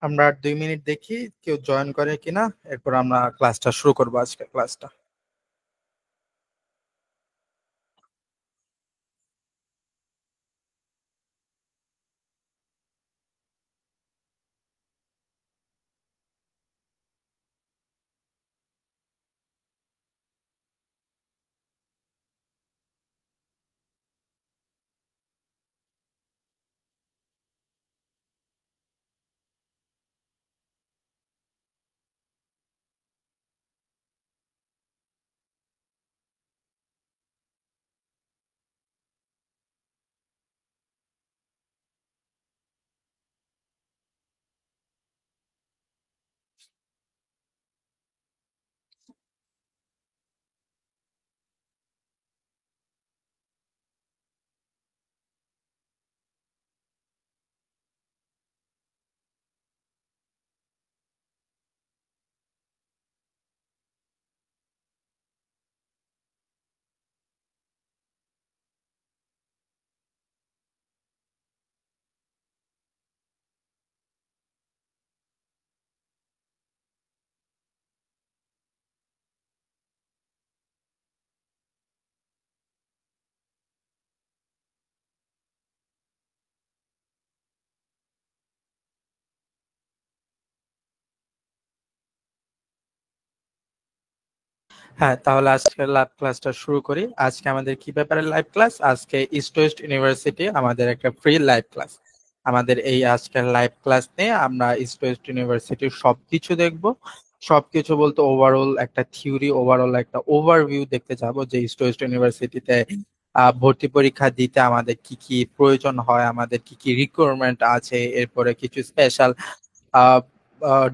আমরা আর 2 মিনিট দেখি কেউ জয়েন করে কিনা, এরপর আমরা ক্লাসটা শুরু করবো, আজকে ক্লাসটা। হ্যাঁ, তাহলে আজকে লাইভ ক্লাসটা শুরু করি। আজকে আমাদের কি ব্যাপারে লাইভ ক্লাস? আজকে ইস্ট ওয়েস্ট ইউনিভার্সিটি আমাদের একটা ফ্রি লাইভ ক্লাস। আমাদের এই আজকের লাইভ ক্লাস নিয়ে আমরা ইস্ট ওয়েস্ট ইউনিভার্সিটির সবকিছু দেখব। সবকিছু বলতে ওভারঅল একটা থিওরি, ওভারঅল একটা ওভারভিউ দেখতে যাবো যে ইস্ট ওয়েস্ট ইউনিভার্সিটিতে ভর্তি পরীক্ষা দিতে আমাদের কি কি প্রয়োজন হয়, আমাদের কি কি রিকোয়ারমেন্ট আছে, এরপরে কিছু স্পেশাল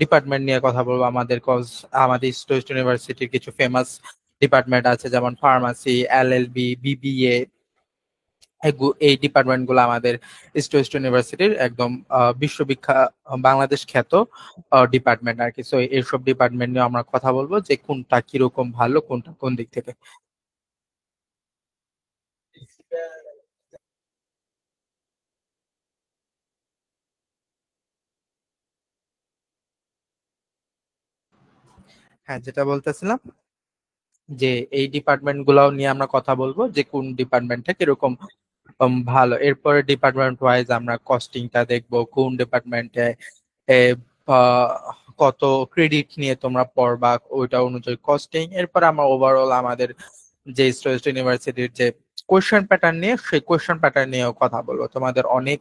ডিপার্টমেন্ট নিয়ে কথা বলবো। আমাদের ইস্ট ওয়েস্ট ইউনিভার্সিটির কিছু ফেমাস ডিপার্টমেন্ট আছে, যেমন ফার্মাসি, এলএলবি, বিবিএ। এই ডিপার্টমেন্ট গুলো আমাদের ইস্ট ওয়েস্ট ইউনিভার্সিটির একদম বিশ্ববিখ্যাত, বাংলাদেশ খ্যাত ডিপার্টমেন্ট আর কি। সো এইসব ডিপার্টমেন্ট নিয়ে আমরা কথা বলবো যে কোনটা কিরকম ভালো, কোনটা কোন দিক থেকে। হ্যাঁ, যেটা বলতেছিলাম যে এই ডিপার্টমেন্ট গুলাও নিয়ে আমরা কথা বলবো যে কোন ডিপার্টমেন্টটা কিরকম ভালো। এরপরে ডিপার্টমেন্ট ওয়াইজ আমরা কস্টিংটা দেখবো, কোন ডিপার্টমেন্টে কত ক্রেডিট নিয়ে তোমরা পড়বা, ওইটা অনুযায়ী কস্টিং। এরপর আমরা ওভারঅল আমাদের যে স্টুডেন্ট ইউনিভার্সিটির যে কোয়েশ্চেন প্যাটার্ন নিয়ে, সেই কোয়েশ্চেন প্যাটার্ন নিয়েও কথা বলবো। তোমাদের অনেক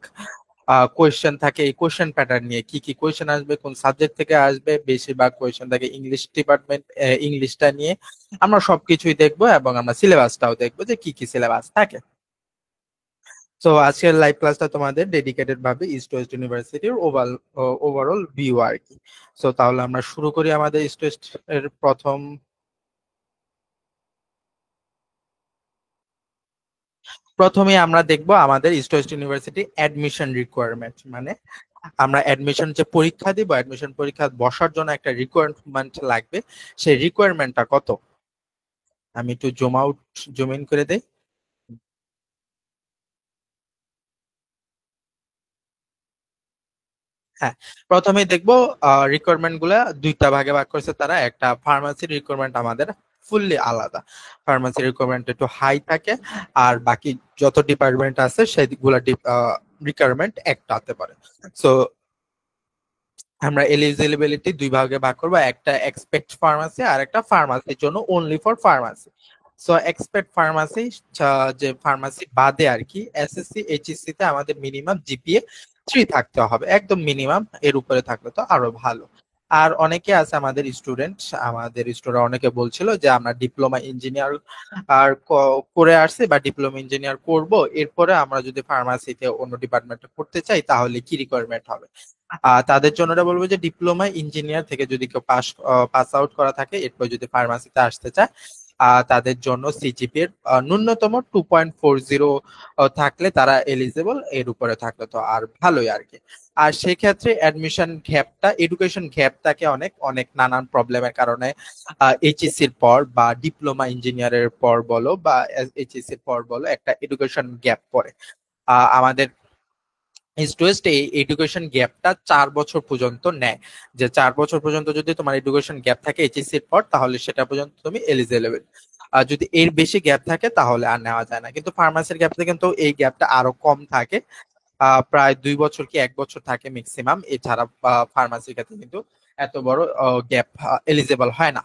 কোয়েশ্চেন থাকে, এই কোয়েশ্চেন প্যাটার্ন নিয়ে কি কি কোয়েশ্চেন আসবে, কোন সাবজেক্ট থেকে আসবে, বেশিরভাগ কোয়েশ্চেন থাকে ইংলিশ ডিপার্টমেন্ট, ইংলিশটা নিয়ে। আমরা সবকিছুই দেখবো এবং আমরা সিলেবাসটাও দেখবো যে কি কি সিলেবাস থাকে। তো আজকের লাইভ ক্লাসটা তোমাদের ডেডিকেটেড ভাবে ইস্ট ওয়েস্ট ইউনিভার্সিটির ওভারঅল ভিউ আর কি। সো তাহলে আমরা শুরু করি আমাদের ইস্ট ওয়েস্ট এর প্রথমে আমরা দেখব আমাদের east West university admission requirement. মানে আমরা অ্যাডমিশন যে পরীক্ষা দিব, অ্যাডমিশন পরীক্ষা বসার জন্য একটা রিকোয়ারমেন্ট লাগবে, সেই রিকোয়ারমেন্টটা কত। আমি একটু জুম ইন করে দেই। হ্যাঁ, প্রথমেই দেখবো রিকোয়ারমেন্ট গুলা দুইটা ভাগে ভাগ করেছে তারা। একটা ফার্মাসির রিকোয়ারমেন্ট আমাদের ফুললি আলাদা, ফার্মাসি রিকোয়ারমেন্ট একটু হাই থাকে। আর বাকি যত ডিপার্টমেন্ট আছে সেগুলা রিকোয়ারমেন্ট একটাতে পারে। সো আমরা এলিজিবিলিটি দুই ভাগে ভাগ করবো, একটা এক্সপেক্ট ফার্মাসি আর একটা ফার্মাসির জন্য only for pharmacy. So expect pharmacy, যে ফার্মাসি বাদে আর কি, এসএসসি এইচএসসি তে আমাদের মিনিমাম জিপিএ 3 থাকতে হবে, একদম মিনিমাম। এর উপরে থাকলে তো আরো ভালো। আর অনেকে আছে আমাদের স্টুডেন্ট অনেকে বলছিল যে আমরা ডিপ্লোমা ইঞ্জিনিয়ার আর করে আসছি বা ডিপ্লোমা ইঞ্জিনিয়ার করব, এরপরে আমরা যদি ফার্মাসিতে অন্য ডিপার্টমেন্টে পড়তে চাই তাহলে কি রিকোয়ারমেন্ট হবে। তাদের জন্য এটা বলবো যে ডিপ্লোমা ইঞ্জিনিয়ার থেকে যদি কেউ পাস আউট করা থাকে, এরপর যদি ফার্মাসিতে আসতে চায়, তাদের জন্য সিজিপিএ এর ন্যূনতম 2.40 থাকলে তারা এলিজিবল, এর উপরে থাকলে তো আর ভালোই আর কি। আর সেক্ষেত্রে অ্যাডমিশন গ্যাপটা, এডুকেশন গ্যাপ থাকে অনেক অনেক নানান প্রবলেমের কারণে। এইচএসসির পর বা ডিপ্লোমা ইঞ্জিনিয়ারের পর বলো বা এইচএসসির পর বলো, একটা এডুকেশন গ্যাপ পড়ে। আমাদের ইস্ট ওয়েস্ট এই এডুকেশন গ্যাপটা 4 বছর পর্যন্ত নেয়, যে 4 বছর পর্যন্ত যদি তোমার এডুকেশন গ্যাপ থাকে এইচএসসি এর পর, তাহলে সেটা পর্যন্ত তুমি এলিজিবল। আর যদি এর বেশি গ্যাপ থাকে তাহলে আর নেওয়া যায় না। কিন্তু ফার্মাসির গ্যাপটা কিন্তু এই গ্যাপটা আরো কম থাকে, প্রায় 2 বছর কি 1 বছর থাকে ম্যাক্সিমাম। এছাড়া ফার্মাসির ক্ষেত্রে কিন্তু এত বড় গ্যাপ এলিজিবল হয় না।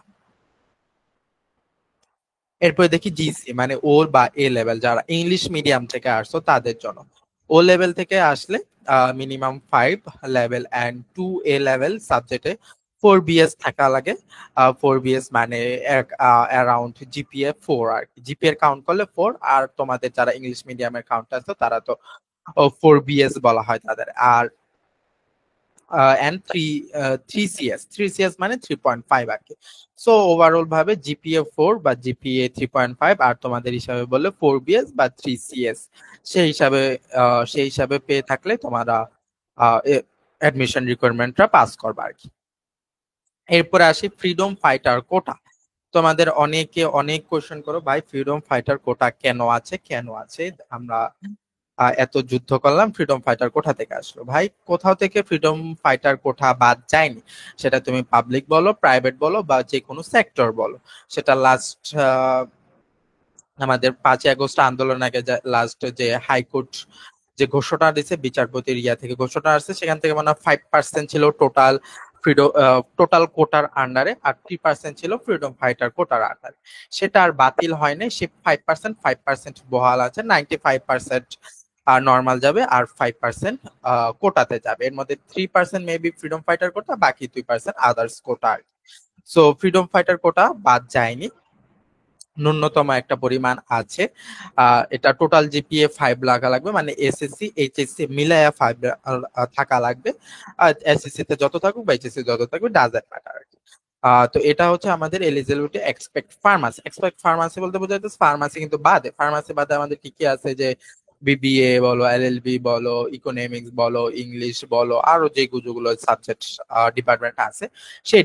এরপরে দেখি জিসি মানে ও বা এ লেভেল, যারা ইংলিশ মিডিয়াম থেকে আসছো তাদের জন্য। ও লেভেল থেকে আসলে minimum 5 level and 2 A level সাবজেক্টে 4 BS থাকা লাগে। 4 BS মানে অ্যারাউন্ড জিপিএ 4, আর জিপিএ কাউন্ট করলে 4। আর তোমাদের যারা ইংলিশ মিডিয়ামের কাউন্ট আছে তারা তো 4 BS বলা হয় তাদের। আর এন্ড থ্রি সিএস মানে 3.5 আর কি। সো ওভারঅল ভাবে জিপিএ 4 বা জিপিএ 3.5, আর তোমাদের হিসাবে বললে 4 BS বা 3 CS। সেই হিসাবে সেই হিসাবে পেয়ে থাকলে তোমরা অ্যাডমিশন রিকোয়ারমেন্টটা পাস করবে আর কি। এরপরে আসি ফ্রিডম ফাইটার কোটা। তোমাদের অনেকে অনেক কোশ্চেন করো, ভাই ফ্রিডম ফাইটার কোটা কেন আছে, কেন আছে? আমরা এত যুদ্ধ করলাম, ফ্রিডম ফাইটার কোথা থেকে আসলো? ভাই কোথাও থেকে ফ্রিডম ফাইটার কোঠা বাদ যায়নি। সেটা তুমি পাবলিক বলো, প্রাইভেট বলো, বা যে কোনো সেক্টর বলো। সেটা লাস্ট আমাদের 5ই আগস্ট আন্দোলন আগে লাস্ট যে হাইকোর্ট যে ঘোষণা দিয়েছে, বিচারপতির ইয়া থেকে ঘোষণা আসছে, সেখান থেকে মানে 5% ছিল টোটাল ফ্রিডম, টোটাল কোটার আন্ডারে, আর 3% ছিল ফ্রিডম ফাইটার কোটার আন্ডারে। সেটা আর বাতিল হয়নি, সে 5% বহাল আছে। 95% আর নর্মাল যাবে, আর 5% কোটাতে যাবে। এর মধ্যে 3% মেবি ফ্রিডম ফাইটার কোটা, বাকি 2% আদার্স কোটা। সো ফ্রিডম ফাইটার কোটা বাদ যায়নি, ন্যূনতম একটা পরিমাণ আছে। এটা টোটাল জিপিএ 5 লাগা লাগবে, মানে এসএসসি এইচএসসি মিলায়া 5 থাকা লাগবে। আর এসএসসি তে যত থাকুক বা এইচএসসি যত থাকুক ডাজেন্ট ম্যাটার। তো এটা হচ্ছে আমাদের এলিজিবিলিটি। এক্সপেক্ট ফার্মাসি বলতে বোঝা যাচ্ছে ফার্মাসি কিন্তু বাদে, ফার্মাসি বাদে আমাদের কি কি আছে, যে বিবিএ বলো, এলএলবি বলো, ইকোনমিক্স বলো, ইংলিশ বলো, আরো যে যেগুলো সাবজেক্ট ডিপার্টমেন্ট আছে সেই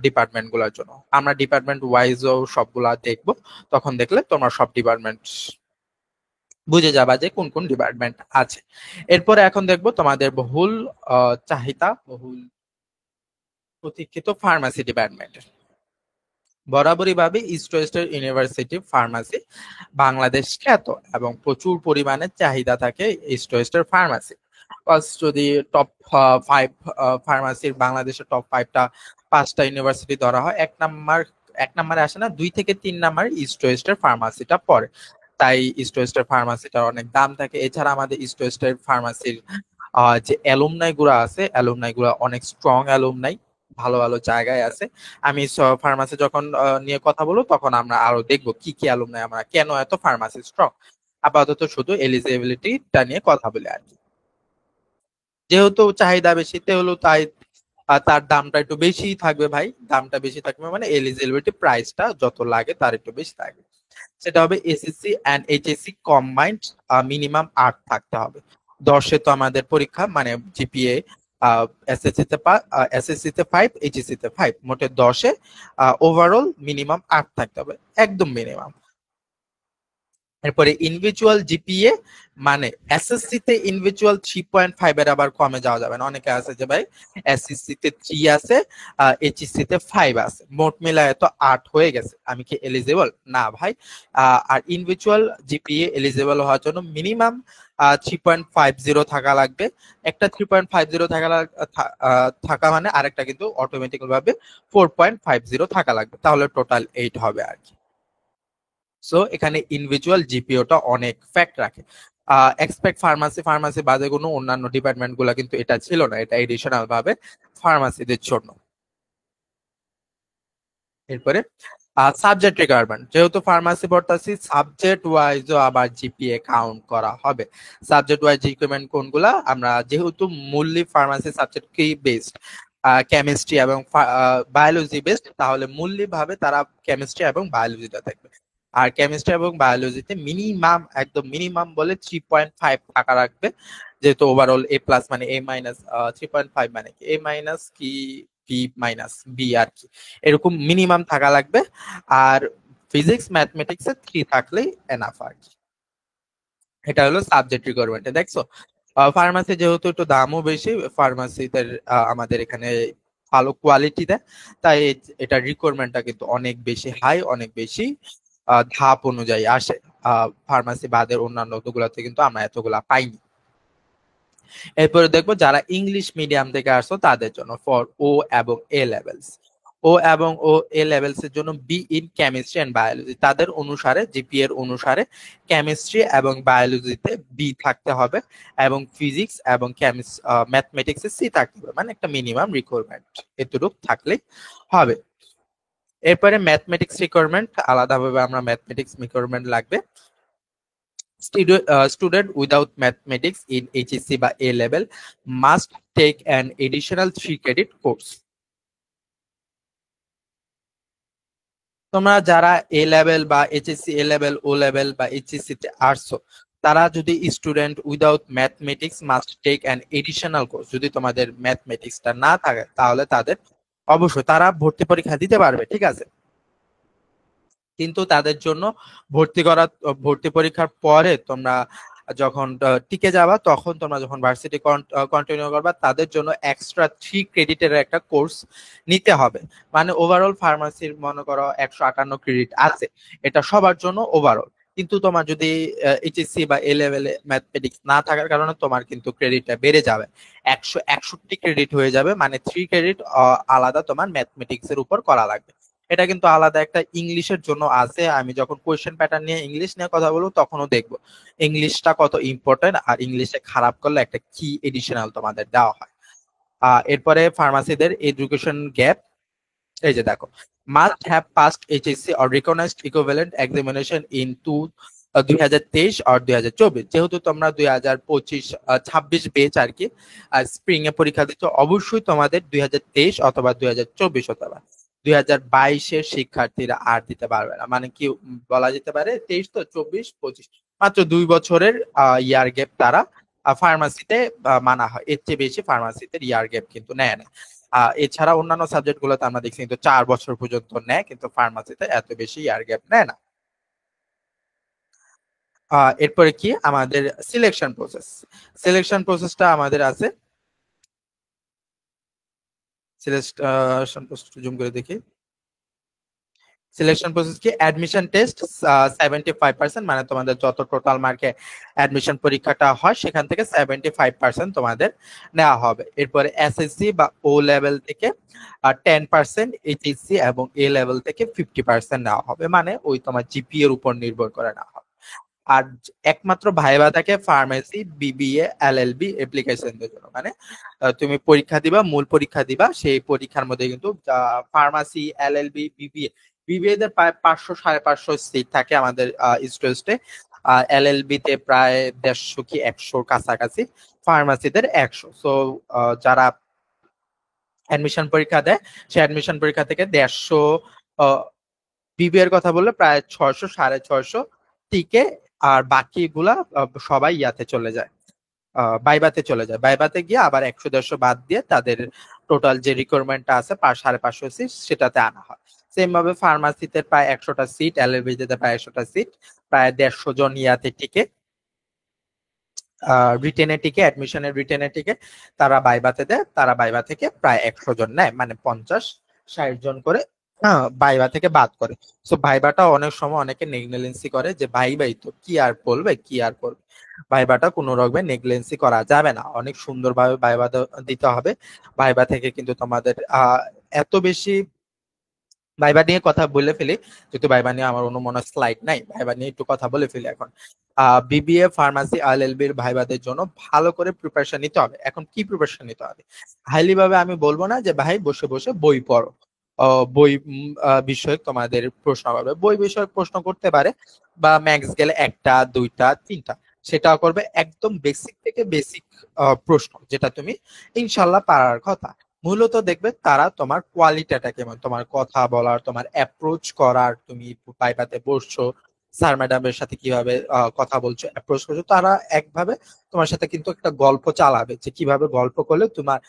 ডিপার্টমেন্ট গুলোর জন্য আমরা ডিপার্টমেন্ট ওয়াইজও সবগুলা দেখবো। তখন দেখলে তোমরা সব ডিপার্টমেন্ট বুঝে যাবা যে কোন কোন ডিপার্টমেন্ট আছে। এরপরে এখন দেখবো তোমাদের বহুল চাহিদা, বহুল প্রতীক্ষিত ফার্মাসি ডিপার্টমেন্ট। বরাবরই ভাবে east western university pharmacy Bangladesh খ্যাত এবং প্রচুর পরিমাণে চাহিদা থাকে ইস্ট ওয়েস্টার ফার্মাসি। যদি টপ 5 ফার্মাসির, বাংলাদেশের টপ 5টা 5টা ইউনিভার্সিটি ধরা হয়, এক নাম্বারে আসে না, 2 থেকে 3 নাম্বার ইস্ট ওয়েস্টার ফার্মাসিটা পড়ে। তাই ইস্ট ওয়েস্টার ফার্মাসিটার অনেক দাম থাকে। এছাড়া আমাদের ইস্ট ওয়েস্টার ফার্মাসির যে অ্যালুমনাই গুলা আছে, অ্যালুমনাই গুলা অনেক স্ট্রং অ্যালুমনাই, ভালো ভালো জায়গায় আছে। আমি ফার্মাসি যখন নিয়ে কথা বলবো তখন আমরা আরো দেখবো কি কি অ্যালুমনাই, আমরা কেন এত ফার্মাসি স্ট্রং। আপাতত শুধু এলিজিবিলিটিটা নিয়ে কথা বলি আর কি। যেহেতু চাহিদা বেশি, হলো তাই তার দামটা একটু বেশি থাকবে ভাই। দামটা বেশি থাকবে মানে এলিজিবিলিটি প্রাইসটা যত লাগে তার একটু বেশি থাকবে। সেটা হবে SSC and HSC combined, minimum 8 থাকতে হবে। 10-এ তো আমাদের পরীক্ষা, মানে জিপিএ এসএসসি তে 5, এইচএসসি তে 5, মোটে 10-এ ওভারঅল মিনিমাম 8 থাকতে হবে, একদম মিনিমাম। এরপরে ইন্ডিভিজুয়াল জিপিএ, মানে এসএসসি তে ইন্ডিভিজুয়াল 3.5 এর আবার কমে যাওয়া যাবে না। অনেকে আছে যে ভাই এসএসসি তে 3 আছে, এইচএসসি তে 5 আছে, মোট মিলায় তো 8 হয়ে গেছে, আমি কি এলিজিবল? না ভাই। আর ইন্ডিভিজুয়াল জিপিএ এলিজিবল হওয়ার জন্য মিনিমাম 3.50 থাকা লাগবে। একটা 3.50 থাকা মানে আরেকটা কিন্তু অটোমেটিক্যাল ভাবে 4.50 থাকা লাগবে, তাহলে টোটাল 8 হবে আর কি। সো এখানে ইন্ডিভিজুয়াল জিপিওটা অনেক ফ্যাক্ট রাখে। এক্সপেক্ট ফার্মাসি বাদে কোনো অন্যান্য ডিপার্টমেন্ট গুলা কিন্তু এটা ছিল না, এটা এডিশনাল ভাবে ফার্মাসিদের জন্য। এরপরে সাবজেক্ট রিকোয়ারমেন্ট, যেহেতু ফার্মাসি পড়তাছি সাবজেক্ট ওয়াইজও আবার জিপিএ কাউন্ট করা হবে। সাবজেক্ট ওয়াইজ রিকোয়ারমেন্ট কোনগুলা, আমরা যেহেতু মূল্য ফার্মাসি সাবজেক্ট কি বেসড, কেমিস্ট্রি এবং বায়োলজি বেসড, তাহলে মূল্য ভাবে তারা কেমিস্ট্রি এবং বায়োলজিটা দেখবে। আর কেমিস্ট্রি এবং বায়োলজিতে মিনিমাম, একদম মিনিমাম বলে 3.5 টাকা রাখবে। যেহেতু ওভারঅল A+ মানে A-, 3.5 মানে কি A- কি B- আর কি, এরকম মিনিমাম থাকা লাগবে। আর ফিজিক্স ম্যাথমেটিক্সে 3 থাকলেই এনাফ আর কি। এটা হলো সাবজেক্ট রিকোয়ারমেন্ট, দেখছো। ফার্মাসি যেহেতু একটু দামও বেশি, ফার্মাসিদের আমাদের এখানে ভালো কোয়ালিটি দেয়, তাই এটা রিকোয়ারমেন্টটা কিন্তু অনেক বেশি হাই, অনেক বেশি ধাপ অনুযায়ী আসে। ফার্মাসি বাদের অন্যান্য গুলাতে কিন্তু আমরা এতগুলা পাইনি। এরপরে দেখবো যারা ইংলিশ মিডিয়াম থেকে আসছো তাদের জন্য ফর ও এবং এ লেভেলস। ও এবং ও এ লেভেলস এর জন্য B in chemistry and biology, তাদের অনুসারে জিপিএ এর অনুসারে কেমিস্ট্রি এবং বায়োলজিতে বি থাকতে হবে এবং ফিজিক্স এবং ম্যাথমেটিক্স এ সি থাকতে হবে, মানে একটা মিনিমাম রিকোয়ারমেন্ট এতটুকু থাকলেই হবে। এরপরে ম্যাথমেটিক্স রিকোয়ারমেন্ট আলাদাভাবে আমরা ম্যাথমেটিক্স রিকোয়ারমেন্ট লাগবে। Student without mathematics in HSC বা A level must take an additional 3 credit course. তোমরা যারা এ লেভেল বা HSC A level O level বা এইচএসসি তে আসছো, তারা যদি student without mathematics must take an additional course, যদি তোমাদের ম্যাথমেটিক্সটা না থাকে তাহলে তাদের অবশ্যই তারা ভর্তি পরীক্ষা দিতে পারবে, ঠিক আছে, কিন্তু তাদের জন্য ভর্তি পরীক্ষার পরে তোমরা যখন টিকে যাবা, তখন তোমরা যখন ভার্সিটি কন্টিনিউ করবা, তাদের জন্য এক্সট্রা 3 ক্রেডিটের একটা কোর্স নিতে হবে। মানে ওভারঅল ফার্মাসির মনে করো 158 ক্রেডিট আছে, এটা সবার জন্য ওভারঅল। কিন্তু তোমার যদি এইচএসসি বা এ লেভেলে ম্যাথমেটিক্স না থাকার কারণে তোমার কিন্তু ক্রেডিটটা বেড়ে যাবে, 161 ক্রেডিট হয়ে যাবে, মানে 3 ক্রেডিট আলাদা তোমার ম্যাথমেটিক্স এর উপর করা লাগবে। এটা কিন্তু আলাদা একটা ইংলিশের জন্য আছে, আমি যখন কোয়েশ্চেন প্যাটার্ন নিয়ে ইংলিশ নিয়ে কথা বলবো তখনও দেখবো ইংলিশটা কত ইম্পর্টেন্ট, আর ইংলিশে খারাপ করলে একটা কি এডিশনাল তোমাদের দেওয়া হয়। এরপরে ফার্মাসিদের এডুকেশন গ্যাপ, এই যে দেখো, must have passed HSC or recognized equivalent examination in 2023 আর 2024। যেহেতু তোমরা 2025-26 বেচ আর কি স্প্রিং এ পরীক্ষা দিচ্ছ, অবশ্যই তোমাদের 2023 অথবা 2024 অথবা 2022-এর শিক্ষার্থীরা আর দিতে পারবে না। মানে কি বলা যেতে পারে, 23 তো 24-25 মাত্র 2 বছরের ইয়ার গ্যাপ তারা ফার্মাসিতে মানা হয়, এর চেয়ে বেশি ফার্মাসিতে ইয়ার গ্যাপ কিন্তু নেয় না। এছাড়া অন্যান্য সাবজেক্ট গুলোতে আমরা দেখছি কিন্তু 4 বছর পর্যন্ত নেয়, কিন্তু ফার্মাসিতে এত বেশি ইয়ার গ্যাপ নেয় না। এরপরে কি আমাদের সিলেকশন প্রসেসটা আমাদের আছে। সিলেকশন প্রসেস জুম করে দেখি। সিলেকশন প্রসেস কি, অ্যাডমিশন টেস্ট 75%, মানে তোমাদের যত টোটাল মার্কে অ্যাডমিশন পরীক্ষাটা হয় সেখান থেকে 75% তোমাদের নেওয়া হবে। এরপরে এসএসসি বা ও লেভেল থেকে 10%, এইচএসসি এবং এ লেভেল থেকে 50% নেওয়া হবে, মানে ওই তোমার জিপি এর উপর নির্ভর করে নেওয়া হবে। আর একমাত্র ভাইবা থাকে ফার্মেসি, বিবিএ, এলএলবি অ্যাপ্লিকেশনদের জন্য, মানে তুমি পরীক্ষা দিবা, মূল পরীক্ষা দিবা, সেই পরীক্ষার মধ্যে কিন্তু ফার্মাসি, এলএলবি, বিবিএ দের প্রায় 500-550 সিট থাকে আমাদের স্টুডেন্টে, এলএলবি তে প্রায় 150 কি 100 কাছাকাছি, ফার্মাসিদের 100। সো যারা অ্যাডমিশন পরীক্ষা দেয়, সেই অ্যাডমিশন পরীক্ষা থেকে 150, বিবিএ এর কথা বললে প্রায় 600-650 টিকে, আর বাকিগুলা সবাই ইয়াতে চলে যায়, বাইবাতে চলে যায়। বাইবাতে গিয়ে আবার 100-150 বাদ দিয়ে তাদের টোটাল যে রিকোয়ারমেন্টটা আছে 500-550 সিট সেটাতে আনা হয়। সেম ভাবে ফার্মাসিতে প্রায় 100টা সিট, এলএলবিতে প্রায় 100টা সিট, প্রায় 150 জন ইয়াতে টিকে, রিটেনে টিকে, অ্যাডমিশনের রিটেনে টিকে, তারা বাইবাতে দেয়, তারা বাইবা থেকে প্রায় 100 জন নেয়, মানে 50-60 জন করে ভাইবা থেকে বাদ করে। সো ভাইবাটা অনেক সময় অনেকে নেগলিজেন্সি করে যে ভাই তো কি আর বলবে, কি আর করবে। ভাইবাটা কোনো রকমে নেগলিজেন্সি করা যাবে না, অনেক সুন্দরভাবে ভাইবা দিতে হবে। ভাইবা থেকে কিন্তু তোমাদের এত বেশি, ভাইবা নিয়ে কথা বলে ফেলি, যেহেতু ভাইবা নিয়ে আমার অন্য মনে স্লাইড নাই, ভাইবা নিয়ে একটু কথা বলে ফেলি এখন। বিবিএ, ফার্মাসি, এলএলবির ভাইবাদের জন্য ভালো করে প্রিপারেশন নিতে হবে। এখন কি প্রিপারেশন নিতে হবে, হাইলি ভাবে আমি বলবো না যে ভাই বসে বসে বই পড়ো, বই বিষয়ক তোমাদের প্রশ্ন করবে, বই বিষয়ক প্রশ্ন করতে পারে, বা ম্যাক্স গেলে 1টা 2টা 3টা, সেটাও করবে। একদম বেসিক থেকে বেসিক প্রশ্ন যেটা তুমি ইনশাল্লাহ পারার কথা। মূলত দেখবে তারা তোমার কোয়ালিটিটা কেমন, তোমার কথা বলার, তোমার অ্যাপ্রোচ করার, তুমি ভাইভাতে বসছো, স্যার ম্যাডামের সাথে কিভাবে কথা বলছো, অ্যাপ্রোচ করছো, তারা একভাবে তোমার সাথে কিন্তু একটা গল্প চালাবে যে কিভাবে গল্প করলে তোমার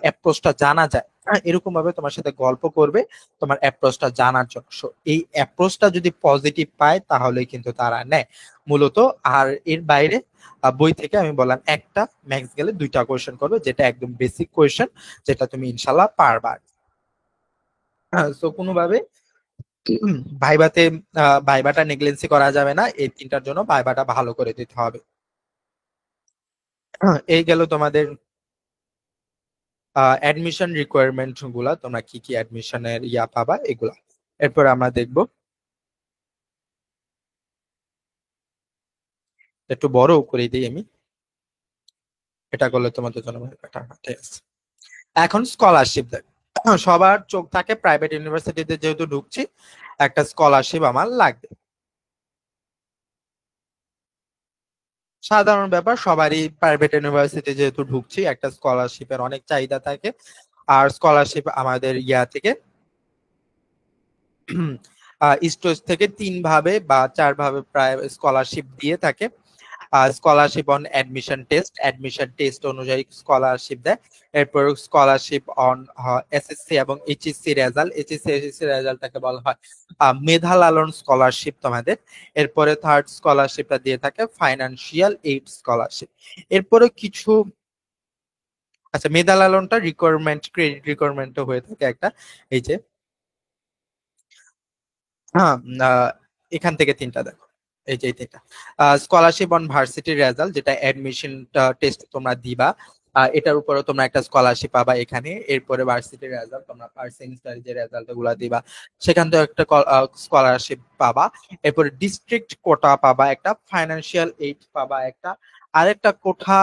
অ্যাপ্রোচটা জানা যায়, এরকম ভাবে তোমার সাথে গল্প করবে তোমার অ্যাপ্রোচটা জানার জন্য। So, এই অ্যাপ্রোচটা যদি পজিটিভ পায় তাহলে কিন্তু তারা নেয় মূলত। আর এর বাইরে বই থেকে আমি বললাম একটা, ম্যাক্স গেলে দুইটা কোয়েশ্চেন করবে, যেটা একদম বেসিক কোয়েশ্চেন, যেটা তুমি ইনশাল্লাহ পারবা। তো কোনোভাবে ভাইবাতে ভাইবাটা নেগলেন্সি করা যাবে না, এই তিনটার জন্য ভাইবাটা ভালো করে দিতে হবে। এই গেল তোমাদের অ্যাডমিশন রিকোয়ারমেন্ট গুলা, তোমরা কি কি অ্যাডমিশনের পাবা এগুলা। এরপর আমরা দেখবো, একটু বড় করে দিই আমি, এটা করলে তোমাদের জন্য বেটার। ঠিক আছে, এখন স্কলারশিপ দেখ। সবার চোখ থাকে প্রাইভেট ইউনিভার্সিটিতে, যেহেতু ঢুকছি একটা স্কলারশিপ আমার লাগবে, সাধারণ ব্যাপার। সবারই প্রাইভেট ইউনিভার্সিটি যেহেতু ঢুকছি, একটা স্কলারশিপের অনেক চাহিদা থাকে। আর স্কলারশিপ আমাদের থেকে স্টোজ থেকে 3 ভাবে বা 4 ভাবে প্রায় স্কলারশিপ দিয়ে থাকে। স্কলারশিপ অন অ্যাডমিশন টেস্ট অনুযায়ী স্কলারশিপ দেয়। এরপর স্কলারশিপ অন এসএসসি এবং এইচএসসি রেজাল্ট, এইচএসসি রেজাল্টটাকে বলা হয় মেধা লালন স্কলারশিপ তোমাদের। এরপরে থার্ড স্কলারশিপটা দিয়ে থাকে ফাইন্যান্সিয়াল এইড স্কলারশিপ। এরপরে কিছু, আচ্ছা মেধা লালনটা রিকোয়ারমেন্ট, ক্রেডিট রিকোয়ারমেন্টও হয়ে থাকে একটা, এই যে হ্যাঁ এখান থেকে 3টা দেখো, এই যে এই 3টা। স্কলারশিপ অন ভার্সিটি রেজাল্ট, যেটা অ্যাডমিশন টেস্ট তোমরা দিবা, এটার উপরে তোমরা একটা স্কলারশিপ পাবা এখানে। এরপরে ভার্সিটি রেজাল্ট, তোমরা ফার্স্ট সেমিস্টারে যে রেজাল্ট গুলা দিবা সেখান থেকে একটা স্কলারশিপ পাবা। এরপরে ডিস্ট্রিক্ট কোটা পাবা একটা, ফাইন্যান্সিয়াল এইড পাবা একটা, আরেকটা কোঠা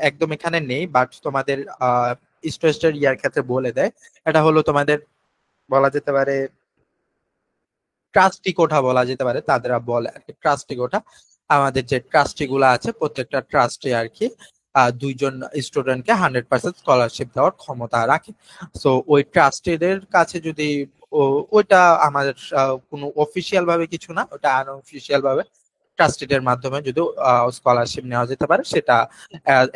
একদম এখানে নেই বাট তোমাদের স্টুডেন্টের ক্ষেত্রে বলে দেয়, এটা হলো তোমাদের বলা যেতে পারে ট্রাস্টি কোঠা বলা যেতে পারে, তাদেরা বলে আর কি ট্রাস্টি কোঠা। আমাদের যে ট্রাস্টি গুলা আছে প্রত্যেকটা ট্রাস্টে আর কি 2জন স্টুডেন্টকে 100% স্কলারশিপ দেওয়ার ক্ষমতা রাখে। সো ওই ট্রাস্টিদের কাছে যদি ওইটা আমাদের কোনো অফিসিয়াল ভাবে কিছু না, ওটা আনঅফিসিয়াল ভাবে ট্রাস্টিদের মাধ্যমে যদি স্কলারশিপ নেওয়া যেতে পারে, সেটা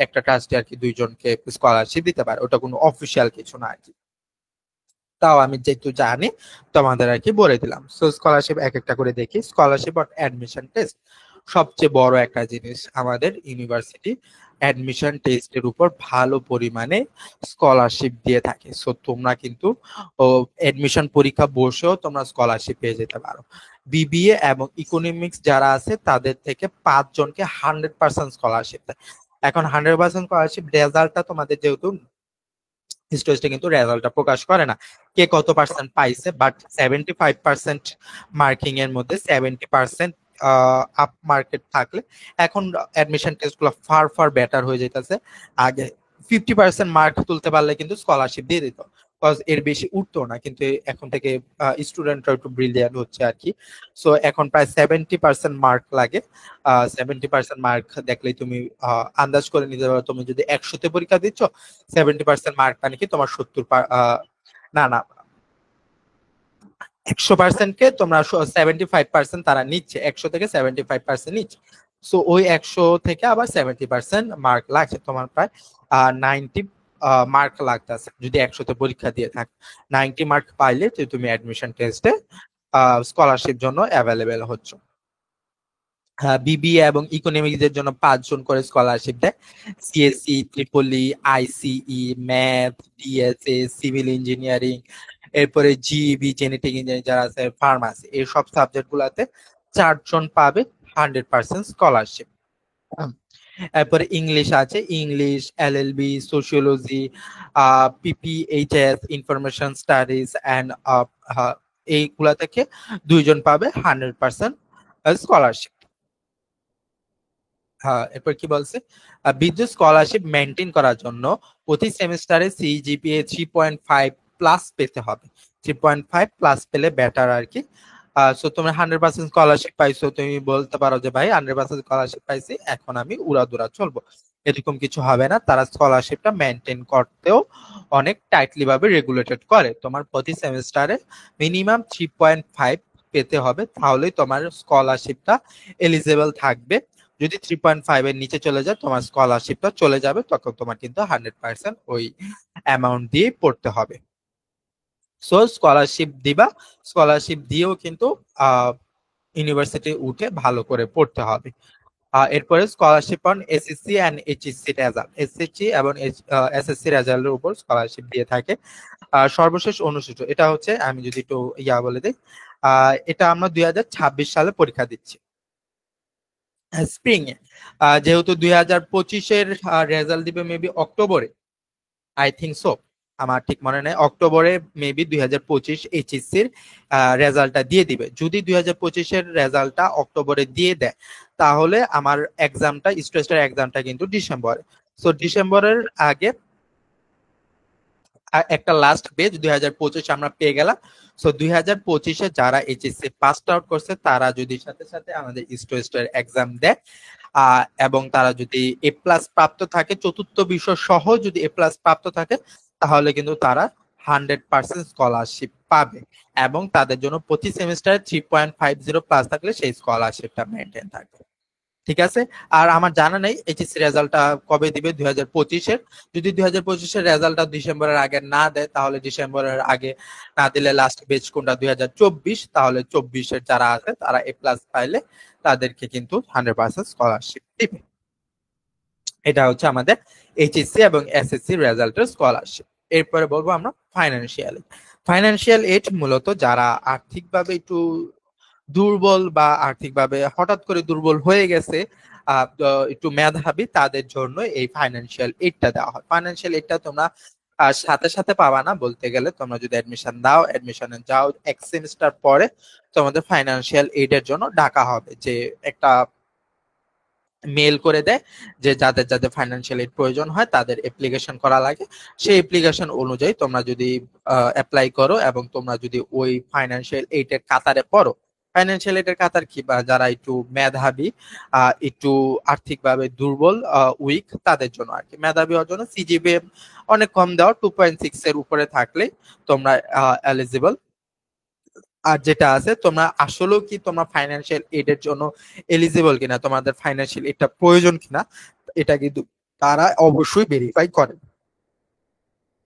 একটা ট্রাস্টি আর কি 2জনকে স্কলারশিপ দিতে পারে, ওটা কোনো অফিসিয়াল কিছু না আর কি। তাও আমি যেহেতু জানি তোমাদের আর কি বলে দিলাম। সো স্কলারশিপ এক একটা করে দেখি। স্কলারশিপ অর অ্যাডমিশন টেস্ট, সবচেয়ে বড় একটা জিনিস আমাদের ইউনিভার্সিটি অ্যাডমিশন টেস্টের উপর ভালো পরিমাণে স্কলারশিপ দিয়ে থাকে। সো তোমরা কিন্তু অ্যাডমিশন পরীক্ষা বসেও তোমরা স্কলারশিপ পেয়ে যেতে পারো। বিবিএ এবং ইকোনমিক্স যারা আছে তাদের থেকে 5জনকে 100% স্কলারশিপ দেয়। এখন 100% স্কলারশিপ রেজাল্টটা তোমাদের যেহেতু স্টেজটা কিন্তু রেজাল্টটা প্রকাশ করে না কে কত পার্সেন্ট পাইছে, বাট 75% মার্কিং এর মধ্যে 70% আপ মার্কেট থাকলে এখন অ্যাডমিশন টেস্ট গুলো ফার ফার বেটার হয়ে যেতেছে। আগে 50% মার্ক তুলতে পারলে কিন্তু স্কলারশিপ দিয়ে দিত, কজ এর বেশি উঠতো না, কিন্তু এখন থেকে স্টুডেন্টরা একটু ব্রিলিয়ান্ট হচ্ছে আর কি। সো এখন প্রায় 70% মার্ক লাগে। 70% মার্ক দেখলেই তুমি আন্দাজ করে নিতে পারো, তুমি যদি 100তে পরীক্ষা দিচ্ছ 70% মার্ক মানে কি তোমার 70 না না 100% কে তোমরা 75% তারা নিচ্ছে, 100 থেকে 75% নিচ্ছে। সো ওই 100 থেকে আবার 70% মার্ক লাগছে, তোমার প্রায় 90 মার্ক লাগতেছে যদি 100তে পরীক্ষা দিয়ে থাকে। 90 মার্ক পাইলে তুমি অ্যাডমিশন টেস্টে স্কলারশিপ জন্য অ্যাভেলেবেল হচ্ছে। বিবিএ এবং ইকোনমিক্স এর জন্য 5জন করে স্কলারশিপ দেয়। সিএসসি, ট্রিপলি, আইসিই, ম্যাথ, ডিএসএ, সিভিল ইঞ্জিনিয়ারিং, এরপরে জিইবি, জেনেটিক ইঞ্জিনিয়ারিং যারা আছে, ফার্মাসি, এই সব সাবজেক্ট গুলাতে 4জন পাবে 100% স্কলারশিপ। এরপরে ইংলিশ আছে, English, LLB, sociology, PPHS, information studies and এইগুলা থেকে 2জন পাবে 100% স্কলারশিপ। হ্যাঁ, এরপর কি বলছে, বিদ্যুৎ স্কলারশিপ মেনটেন করার জন্য প্রতি সেমিস্টারে সিজিপিএ 3.5 প্লাস পেতে হবে। 3.5 প্লাস পেলে বেটার আর কি। সো তুমি 100% স্কলারশিপ পাইছো, তুমি বলতে পারো যে ভাই 100% স্কলারশিপ পাইছি, এখন আমি উড়াদুরা চলবো, এরকম কিছু হবে না। তারা স্কলারশিপটা মেনটেন করতেও অনেক টাইটলি ভাবে রেগুলেটেড করে। তোমার প্রতি সেমিস্টারে মিনিমাম 3.5 পেতে হবে, তাহলেই তোমার স্কলারশিপটা এলিজেবল থাকবে। যদি 3.5 এর নিচে চলে যায় তোমার স্কলারশিপটা চলে যাবে, তখন তোমার কিন্তু 100% ওই অ্যামাউন্ট দিয়ে পড়তে হবে। সো স্কলারশিপ দিবা, স্কলারশিপ দিয়েও কিন্তু ইউনিভার্সিটি উঠে ভালো করে পড়তে হবে। এরপরে scholarship on SSC and HSC result, SSC এবং এসএসসি রেজাল্টের উপর স্কলারশিপ দিয়ে থাকে। সর্বশেষ অনুষ্ঠিত, এটা হচ্ছে আমি যদি একটু বলে দিই, এটা আমরা 2026 সালে পরীক্ষা দিচ্ছি স্প্রিং এ। যেহেতু 2025-এর রেজাল্ট দিবে মেবি অক্টোবরে, আই থিঙ্ক সো, আমার ঠিক মনে নেই, অক্টোবরে মেবি 2025 এইচএসসির রেজাল্টটা দিয়ে দিবে। যদি 2025-এর রেজাল্টটা অক্টোবরে দিয়ে দেয় তাহলে আমার এক্সামটা, স্ট্রেসের এক্সামটা কিন্তু ডিসেম্বরে। সো ডিসেম্বরের আগে একটা লাস্ট পেজ 2025 আমরা পেয়ে গেলাম। সো 2025-এ যারা এইচএসসি পাস আউট করছে তারা যদি সাথে সাথে আমাদের স্টোয়েস্টের এক্সাম দেয় এবং তারা যদি এ প্লাস প্রাপ্ত থাকে, চতুর্থ বিষয় সহ যদি এ প্লাস প্রাপ্ত থাকে, তাহলে কিন্তু তারা 100% স্কলারশিপ পাবে এবং তাদের জন্য প্রতি সেমিস্টারে 3.50 প্লাস থাকলে সেই স্কলারশিপটা মেনটেন থাকবে। ঠিক আছে। আর আমার জানা নেই এইচএসসি রেজাল্টটা কবে দিবে 2025-এর। যদি 2025-এর রেজাল্টটা ডিসেম্বরের আগে না দেয় তাহলে ডিসেম্বরের আগে না দিলে লাস্ট বেচ কোনটা 2024, তাহলে 24-এর যারা আছে তারা এ প্লাস পাইলে তাদেরকে কিন্তু 100% স্কলারশিপ দিবে। এটা হচ্ছে আমাদের এইচএসসি এবং এসএসসি রেজাল্টের স্কলারশিপ। এরপরে বলবো আমরা ফাইন্যান্সিয়াল। ফাইন্যান্সিয়াল এইড মূলত যারা আর্থিকভাবে একটু দুর্বল বা আর্থিকভাবে হঠাৎ করে দুর্বল হয়ে গেছে, একটু মেধাবী, তাদের জন্য এই ফাইন্যান্সিয়াল এইডটা দেওয়া হয়। ফাইন্যান্সিয়াল এইডটা তোমরা সাথে সাথে পাবা না, বলতে গেলে তোমরা যদি অ্যাডমিশন দাও, অ্যাডমিশনে যাও, এক সেমিস্টার পরে তোমাদের ফাইন্যান্সিয়াল এইডের জন্য ডাকা হবে, যে একটা মেল করে দেয় যে যাদের যাদের ফাইন্যান্সিয়াল এইড প্রয়োজন হয় তাদের অ্যাপ্লিকেশন করা লাগে। সেই অ্যাপ্লিকেশন অনুযায়ী তোমরা যদি অ্যাপ্লাই করো এবং তোমরা যদি ওই ফাইন্যান্সিয়াল এইডের কাতারে পড়ো, ফাইন্যান্সিয়াল এইডের কাতার কি, বা যারা একটু মেধাবী, একটু আর্থিকভাবে দুর্বল, উইক, তাদের জন্য আর কি। মেধাবী হওয়ার জন্য সিজিপিএ অনেক কম দেওয়া, 2.6 এর উপরে থাকলে তোমরা এলিজিবল। আর যেটা আছে, তোমরা আসলেও কি তোমরা ফাইন্যান্সিয়াল এইডের জন্য এলিজিবল কিনা, তোমাদের ফাইন্যান্সিয়াল এইডটা প্রয়োজন কিনা, এটা কিন্তু তারা অবশ্যই ভেরিফাই করে।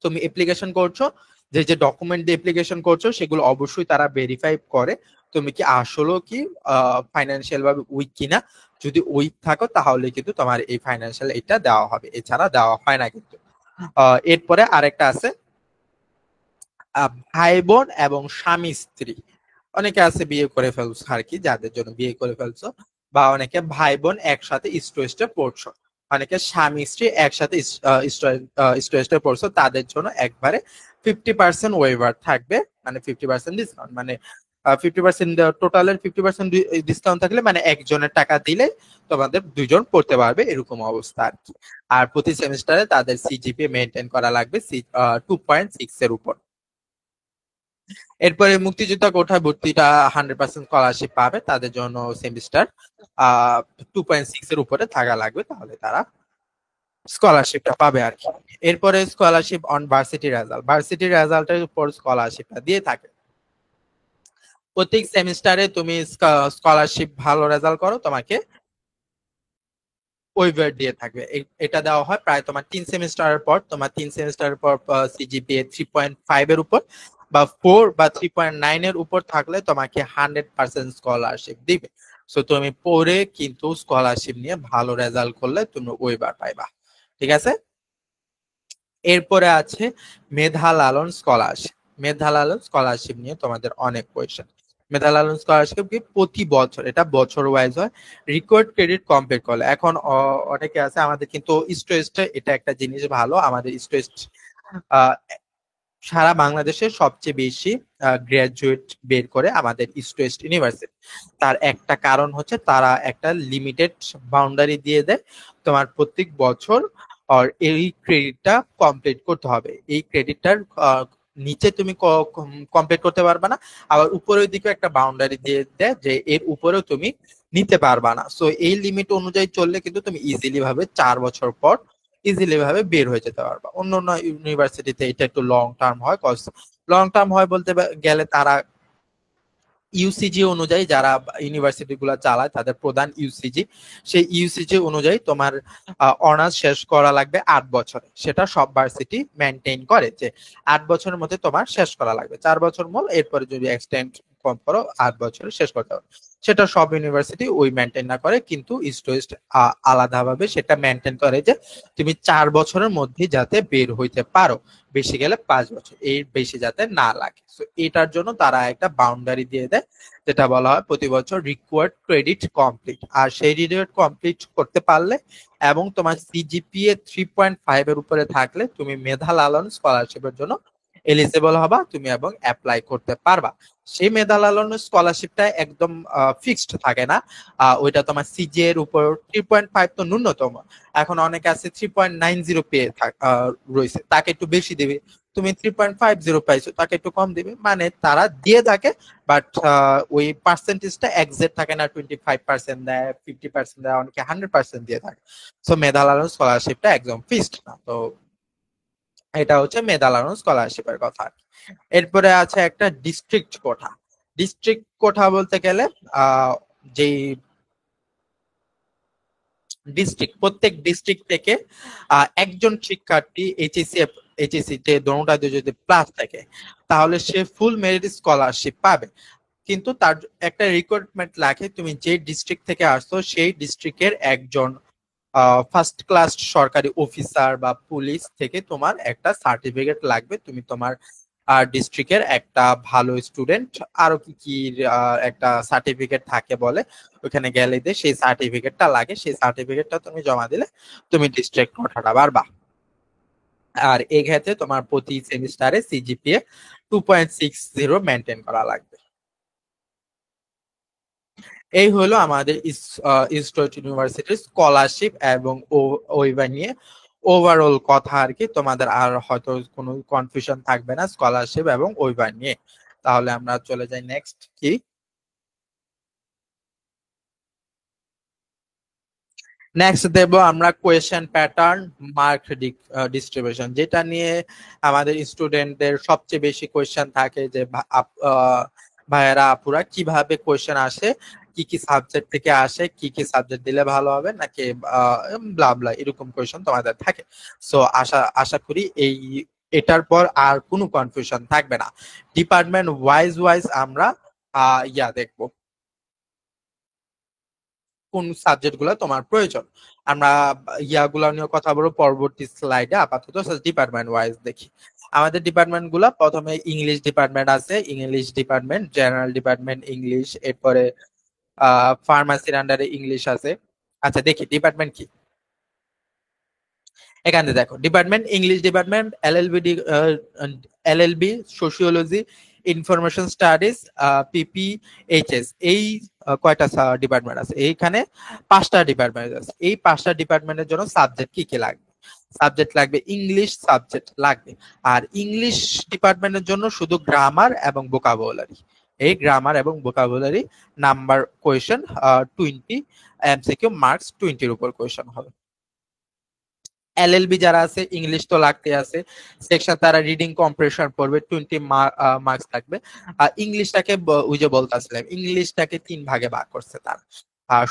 তুমি অ্যাপ্লিকেশন করছো, যে যে ডকুমেন্ট দিয়ে অ্যাপ্লিকেশন করছো সেগুলো অবশ্যই তারা ভেরিফাই করে তুমি কি আসলেও কি ফাইন্যান্সিয়াল ভাবে উইক কিনা। যদি উইক থাকো তাহলে কিন্তু তোমার এই ফাইন্যান্সিয়াল এইডটা দেওয়া হবে, এছাড়া দেওয়া হয় না কিন্তু। এরপরে আরেকটা আছে ভাই বোন এবং স্বামী স্ত্রী। অনেকে আছে বিয়ে করে ফেলছো আর কি, যাদের জন্য বিয়ে করে ফেলছো, বা অনেকে ভাই বোন একসাথে স্টুডেন্টে পড়ছো, অনেকে স্বামী স্ত্রী একসাথে স্টুডেন্টে পড়ছো, তাদের জন্য একবারে 50% ওয়েভার থাকবে, মানে 50% ডিসকাউন্ট, মানে 50% টোটালের 50% ডিসকাউন্ট থাকলে মানে একজনের টাকা দিলে তোমাদের দুইজন পড়তে পারবে, এরকম অবস্থা আর কি। আর প্রতি সেমিস্টারে তাদের সিজিপিএ মেনটেন করা লাগবে 2.6 এর উপর। এরপরে মুক্তিযোদ্ধা কোঠায় ভর্তিটা 100% স্কলারশিপ পাবে, তাদের জন্য সেমিস্টার 2.6 এর উপরে থাকা লাগবে, তাহলে তারা স্কলারশিপটা পাবে আর কি। এরপরে scholarship on varsity result, varsity রেজাল্টের উপর স্কলারশিপটা দিয়ে থাকে। প্রত্যেক সেমিস্টারে তুমি স্কলারশিপ ভালো রেজাল্ট করো, তোমাকে ওয়েভার দিয়ে থাকবে। এটা দেওয়া হয় প্রায় তোমার 3 সেমিস্টারের পর, তোমার 3 সেমিস্টারের পর সিজিপিএ 3.5 এর উপর বা 4 বা 3.9 এর উপর থাকলে তোমাকে 100% স্কলারশিপ দিবে। সো তুমি পড়ে কিন্তু স্কলারশিপ নিয়ে ভালো রেজাল্ট করলে তুমি ওয়েভার পাইবা। ঠিক আছে। এরপরে আছে মেধা লালন স্কলারশিপ। মেধা লালন স্কলারশিপ নিয়ে তোমাদের অনেক কোয়েশ্চেন। মেধা লালন স্কলারশিপ কি প্রতি বছর, এটা বছর ওয়াইজ হয়, রিকোয়ার্ড ক্রেডিট কমপ্লিট করলে। এখন অনেকে আছে আমাদের কিন্তু স্টুডেন্ট, এটা একটা জিনিস ভালো, আমাদের স্টুডেন্ট সারা বাংলাদেশের সবচেয়ে বেশি গ্রাজুয়েট বের করে আমাদের ইস্ট ওয়েস্ট ইউনিভার্সিটি। তার একটা কারণ হচ্ছে তারা একটা লিমিটেড বাউন্ডারি দিয়ে দেয়, তোমার প্রত্যেক বছর আর এই ক্রেডিটটা কমপ্লিট করতে হবে। এই ক্রেডিটটার নিচে তুমি কমপ্লিট করতে পারবে না, আবার উপরের দিকে একটা বাউন্ডারি দিয়ে দেয় যে এর উপরেও তুমি নিতে পারবা না। সো এই লিমিট অনুযায়ী চললে কিন্তু তুমি ইজিলি ভাবে 4 বছর পর ইজিলি ভাবে বের হয়ে যেতে পারবা। অন্য অন্য ইউনিভার্সিটিতে এটা একটু লং টার্ম হয়, লং টার্ম হয় বলতে গেলে তারা ইউসিজি অনুযায়ী যারা ইউনিভার্সিটি গুলা চালায় তাদের প্রধান ইউসিজি, সেই ইউসিজি অনুযায়ী তোমার অনার্স শেষ করা লাগবে 8 বছরে। সেটা সব ভার্সিটি মেনটেন করে যে 8 বছরের মধ্যে তোমার শেষ করা লাগবে, 4 বছর মূল, এরপরে যদি এক্সটেন্ড কম করো 8 বছরে শেষ করতে হবে। সেটা সব ইউনিভার্সিটি ওই মেনটেন না করে, কিন্তু ইস্ট ওয়েস্ট আলাদাভাবে সেটা মেনটেন করে যে তুমি 4 বছরের মধ্যে যাতে বের হইতে পারো, বেশি গেলে 5 বছর, এর বেশি যাতে না লাগে। তো এটার জন্য তারা একটা বাউন্ডারি দিয়ে দেয়, যেটা বলা হয় প্রতি বছর রিকোয়ার্ড ক্রেডিট কমপ্লিট। আর সেই রিকোয়ার্ড কমপ্লিট করতে পারলে এবং তোমার সিজিপিএ 3.5 এর উপরে থাকলে তুমি মেধা লালন স্কলারশিপের জন্য এলিজিবল হবা তুমি এবং অ্যাপ্লাই করতে পারবা। সেই মেধা লালন স্কলারশিপটা একদম ফিক্সড থাকে না, ওইটা তোমার সিজি এর উপর 3.5 তো ন্যূনতম। এখন অনেকে আছে 3.90 পেয়ে রয়েছে, তাকে একটু বেশি দিবে। তুমি 3.50 পাইছো, তাকে একটু কম দিবে। মানে তারা দিয়ে থাকে, বাট ওই পার্সেন্টেজটা এক্সাক্ট থাকে না, 25% দেয়, 50% দেয়, অনেকে 100% দিয়ে থাকে। সো মেধা লালন স্কলারশিপটা একদম ফিক্সড না। তো এটা হচ্ছে মেধা লালন স্কলারশিপের কথা। এরপরে আছে একটা ডিস্ট্রিক্ট কোটা। ডিস্ট্রিক্ট কোটা বলতে গেলে যে ডিস্ট্রিক্ট, প্রত্যেক ডিস্ট্রিক্ট থেকে একজন শিক্ষার্থী এইচএসসি তে দোনোটাতে যদি প্লাস থাকে তাহলে সে ফুল মেরিট স্কলারশিপ পাবে। কিন্তু তার একটা রিকোয়ারমেন্ট লাগে, তুমি যে ডিস্ট্রিক্ট থেকে আসছো সেই ডিস্ট্রিক্টের একজন ফার্স্ট ক্লাস সরকারি অফিসার বা পুলিশ থেকে তোমার একটা সার্টিফিকেট লাগবে, তুমি তোমার ডিস্ট্রিক্টের একটা ভালো স্টুডেন্ট, আরো কি কি একটা সার্টিফিকেট থাকে বলে, ওখানে গেলে সেই সার্টিফিকেটটা লাগে। সেই সার্টিফিকেটটা তুমি জমা দিলে তুমি ডিস্ট্রিক্ট কোটাটা পারবা। আর এই ক্ষেত্রে তোমার প্রতি সেমিস্টারে সিজিপিএ 2.60 মেনটেন করা লাগবে। এই হলো আমাদের ইস্ট ওয়েস্ট ইউনিভার্সিটির স্কলারশিপ এবং ওইবা নিয়ে ওভারঅল কথা আর কি। তোমাদের আর হয়তো কোনো কনফিউশন থাকবে না স্কলারশিপ এবং ওইবা নিয়ে। তাহলে আমরা চলে যাই নেক্সট কি, নেক্সট দেব আমরা কোয়েশ্চেন প্যাটার্ন মার্ক ডিস্ট্রিবিউশন, যেটা নিয়ে আমাদের স্টুডেন্টদের সবচেয়ে বেশি কোয়েশ্চেন থাকে যে ভাইয়েরা আপুরা কিভাবে কোয়েশ্চেন আসে, কি কি সাবজেক্ট থেকে আসে, কি কি সাবজেক্ট দিলে ভালো হবে, নাকি ব্লা ব্লা এরকম কোয়েশ্চেন তোমাদের থাকে। সো আশা আশা করি এটার পর আর কোনো কনফিউশন থাকবে না। ডিপার্টমেন্ট ওয়াইজ আমরা দেখবো কোন সাবজেক্ট গুলো তোমার প্রয়োজন। আমরা ইয়াগুলো নিয়ে কথা বলবো পরবর্তী স্লাইডে। আপাতত ডিপার্টমেন্ট ওয়াইজ দেখি। আমাদের ডিপার্টমেন্ট গুলা, প্রথমে ইংলিশ ডিপার্টমেন্ট আছে, English department, general department English, এরপরে ফার্মাসির আন্ডারে ইংলিশ আছে। আচ্ছা দেখি ডিপার্টমেন্ট কি। এখানে দেখো department English department, LLB, sociology, information studies, PPHS, এই কয়টা ডিপার্টমেন্ট আছে। এইখানে 5টা ডিপার্টমেন্ট আছে। এই 5টা ডিপার্টমেন্টের জন্য সাবজেক্ট কি কি লাগবে? সাবজেক্ট লাগবে, ইংলিশ সাবজেক্ট লাগবে। আর ইংলিশ ডিপার্টমেন্টের জন্য শুধু গ্রামার এবং ভোকাবুলারি। এই গ্রামার এবং vocabulary number question 20, MCQ marks 20 এর উপর কোয়েশন হবে। এলএলবি যারা আছে ইংলিশ তো লাগতে আছে, সেকশন তারা রিডিং কম্প্রেশন পড়বে, 20 মার্কস থাকবে। ইংলিশটাকে ওই যে বলতেছিলাম, ইংলিশটাকে 3 ভাগে ভাগ করছে তারা।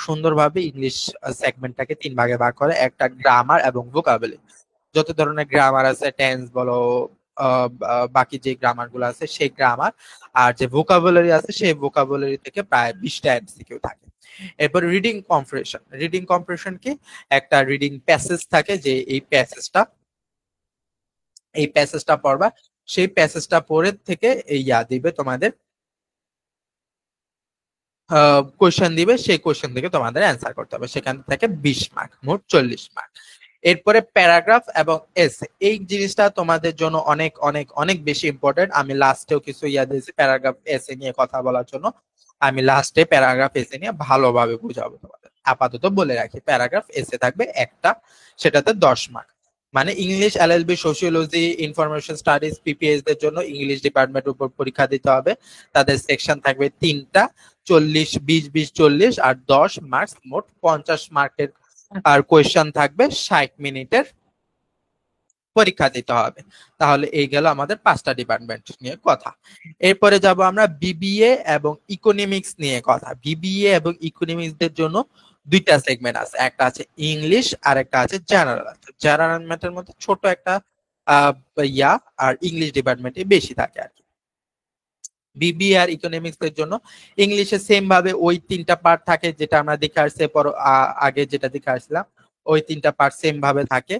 সুন্দরভাবে ইংলিশ সেগমেন্টটাকে 3 ভাগে ভাগ করে, একটা গ্রামার এবং ভোকাবুলারি। যত ধরনের গ্রামার আছে, টেন্স বলো, বাকি যে গ্রামার গুলো আছে সেই গ্রামার, আর যে ভোকাবুলারি আছে সেই ভোকাবুলারি থেকে প্রায় 20টা এমসিকিউ থাকে। এরপর রিডিং কম্প্রেশন। রিডিং কম্প্রেশন কি, একটা রিডিং প্যাসেজ থাকে, যে এই প্যাসেজটা পড়বা, সেই প্যাসেজটা পড়ে থেকে দিবে তোমাদের কোয়েশ্চেন দিবে, সেই কোয়েশ্চেন থেকে তোমাদের অ্যান্সার করতে হবে। সেখান থেকে 20 মার্ক, মোট 40 মার্ক। এরপরে প্যারাগ্রাফ এবং এসে, এই জিনিসটা তোমাদের জন্য অনেক অনেক অনেক বেশি ইম্পর্টেন্ট। আমি লাস্টেও কিছু দিয়েছি প্যারাগ্রাফ এসে নিয়ে কথা বলার জন্য। আমি লাস্টে প্যারাগ্রাফ এসে নিয়ে ভালোভাবে বুঝাবো তোমাদের। আপাতত বলে রাখি প্যারাগ্রাফ এসে থাকবে একটা, সেটাতে 10 মার্ক। মানে English, LLB, sociology, information studies, PPS দের জন্য ইংলিশ ডিপার্টমেন্টের উপর পরীক্ষা দিতে হবে। তাদের সেকশন থাকবে 3টা, 40, 20, 20, 40 আর 10 মার্কস, মোট 50 মার্কের। আর কোয়েশ্চেন থাকবে 60 মিনিটের, পরীক্ষা দিতে হবে। তাহলে এই গেল আমাদের 5টা ডিপার্টমেন্ট নিয়ে কথা। এরপরে যাব আমরা বিবিএ এবং ইকোনমিক্স নিয়ে কথা। বিবিএ এবং ইকোনমিক্সদের জন্য 2টা সেগমেন্ট আছে, একটা আছে ইংলিশ আর একটা আছে জেনারেল। জেনারেল মধ্যে ছোট একটা আহ ইয়া, আর ইংলিশ ডিপার্টমেন্টে বেশি থাকে আর কি। বিবিএ আর ইকোনমিক্স এর জন্য ইংলিশে সেম ভাবে ওই 3টা পার্ট থাকে, যেটা আমরা দেখে আসছে আগে যেটা দেখে আসছিলাম, ওই 3টা পার্ট সেম ভাবে থাকে,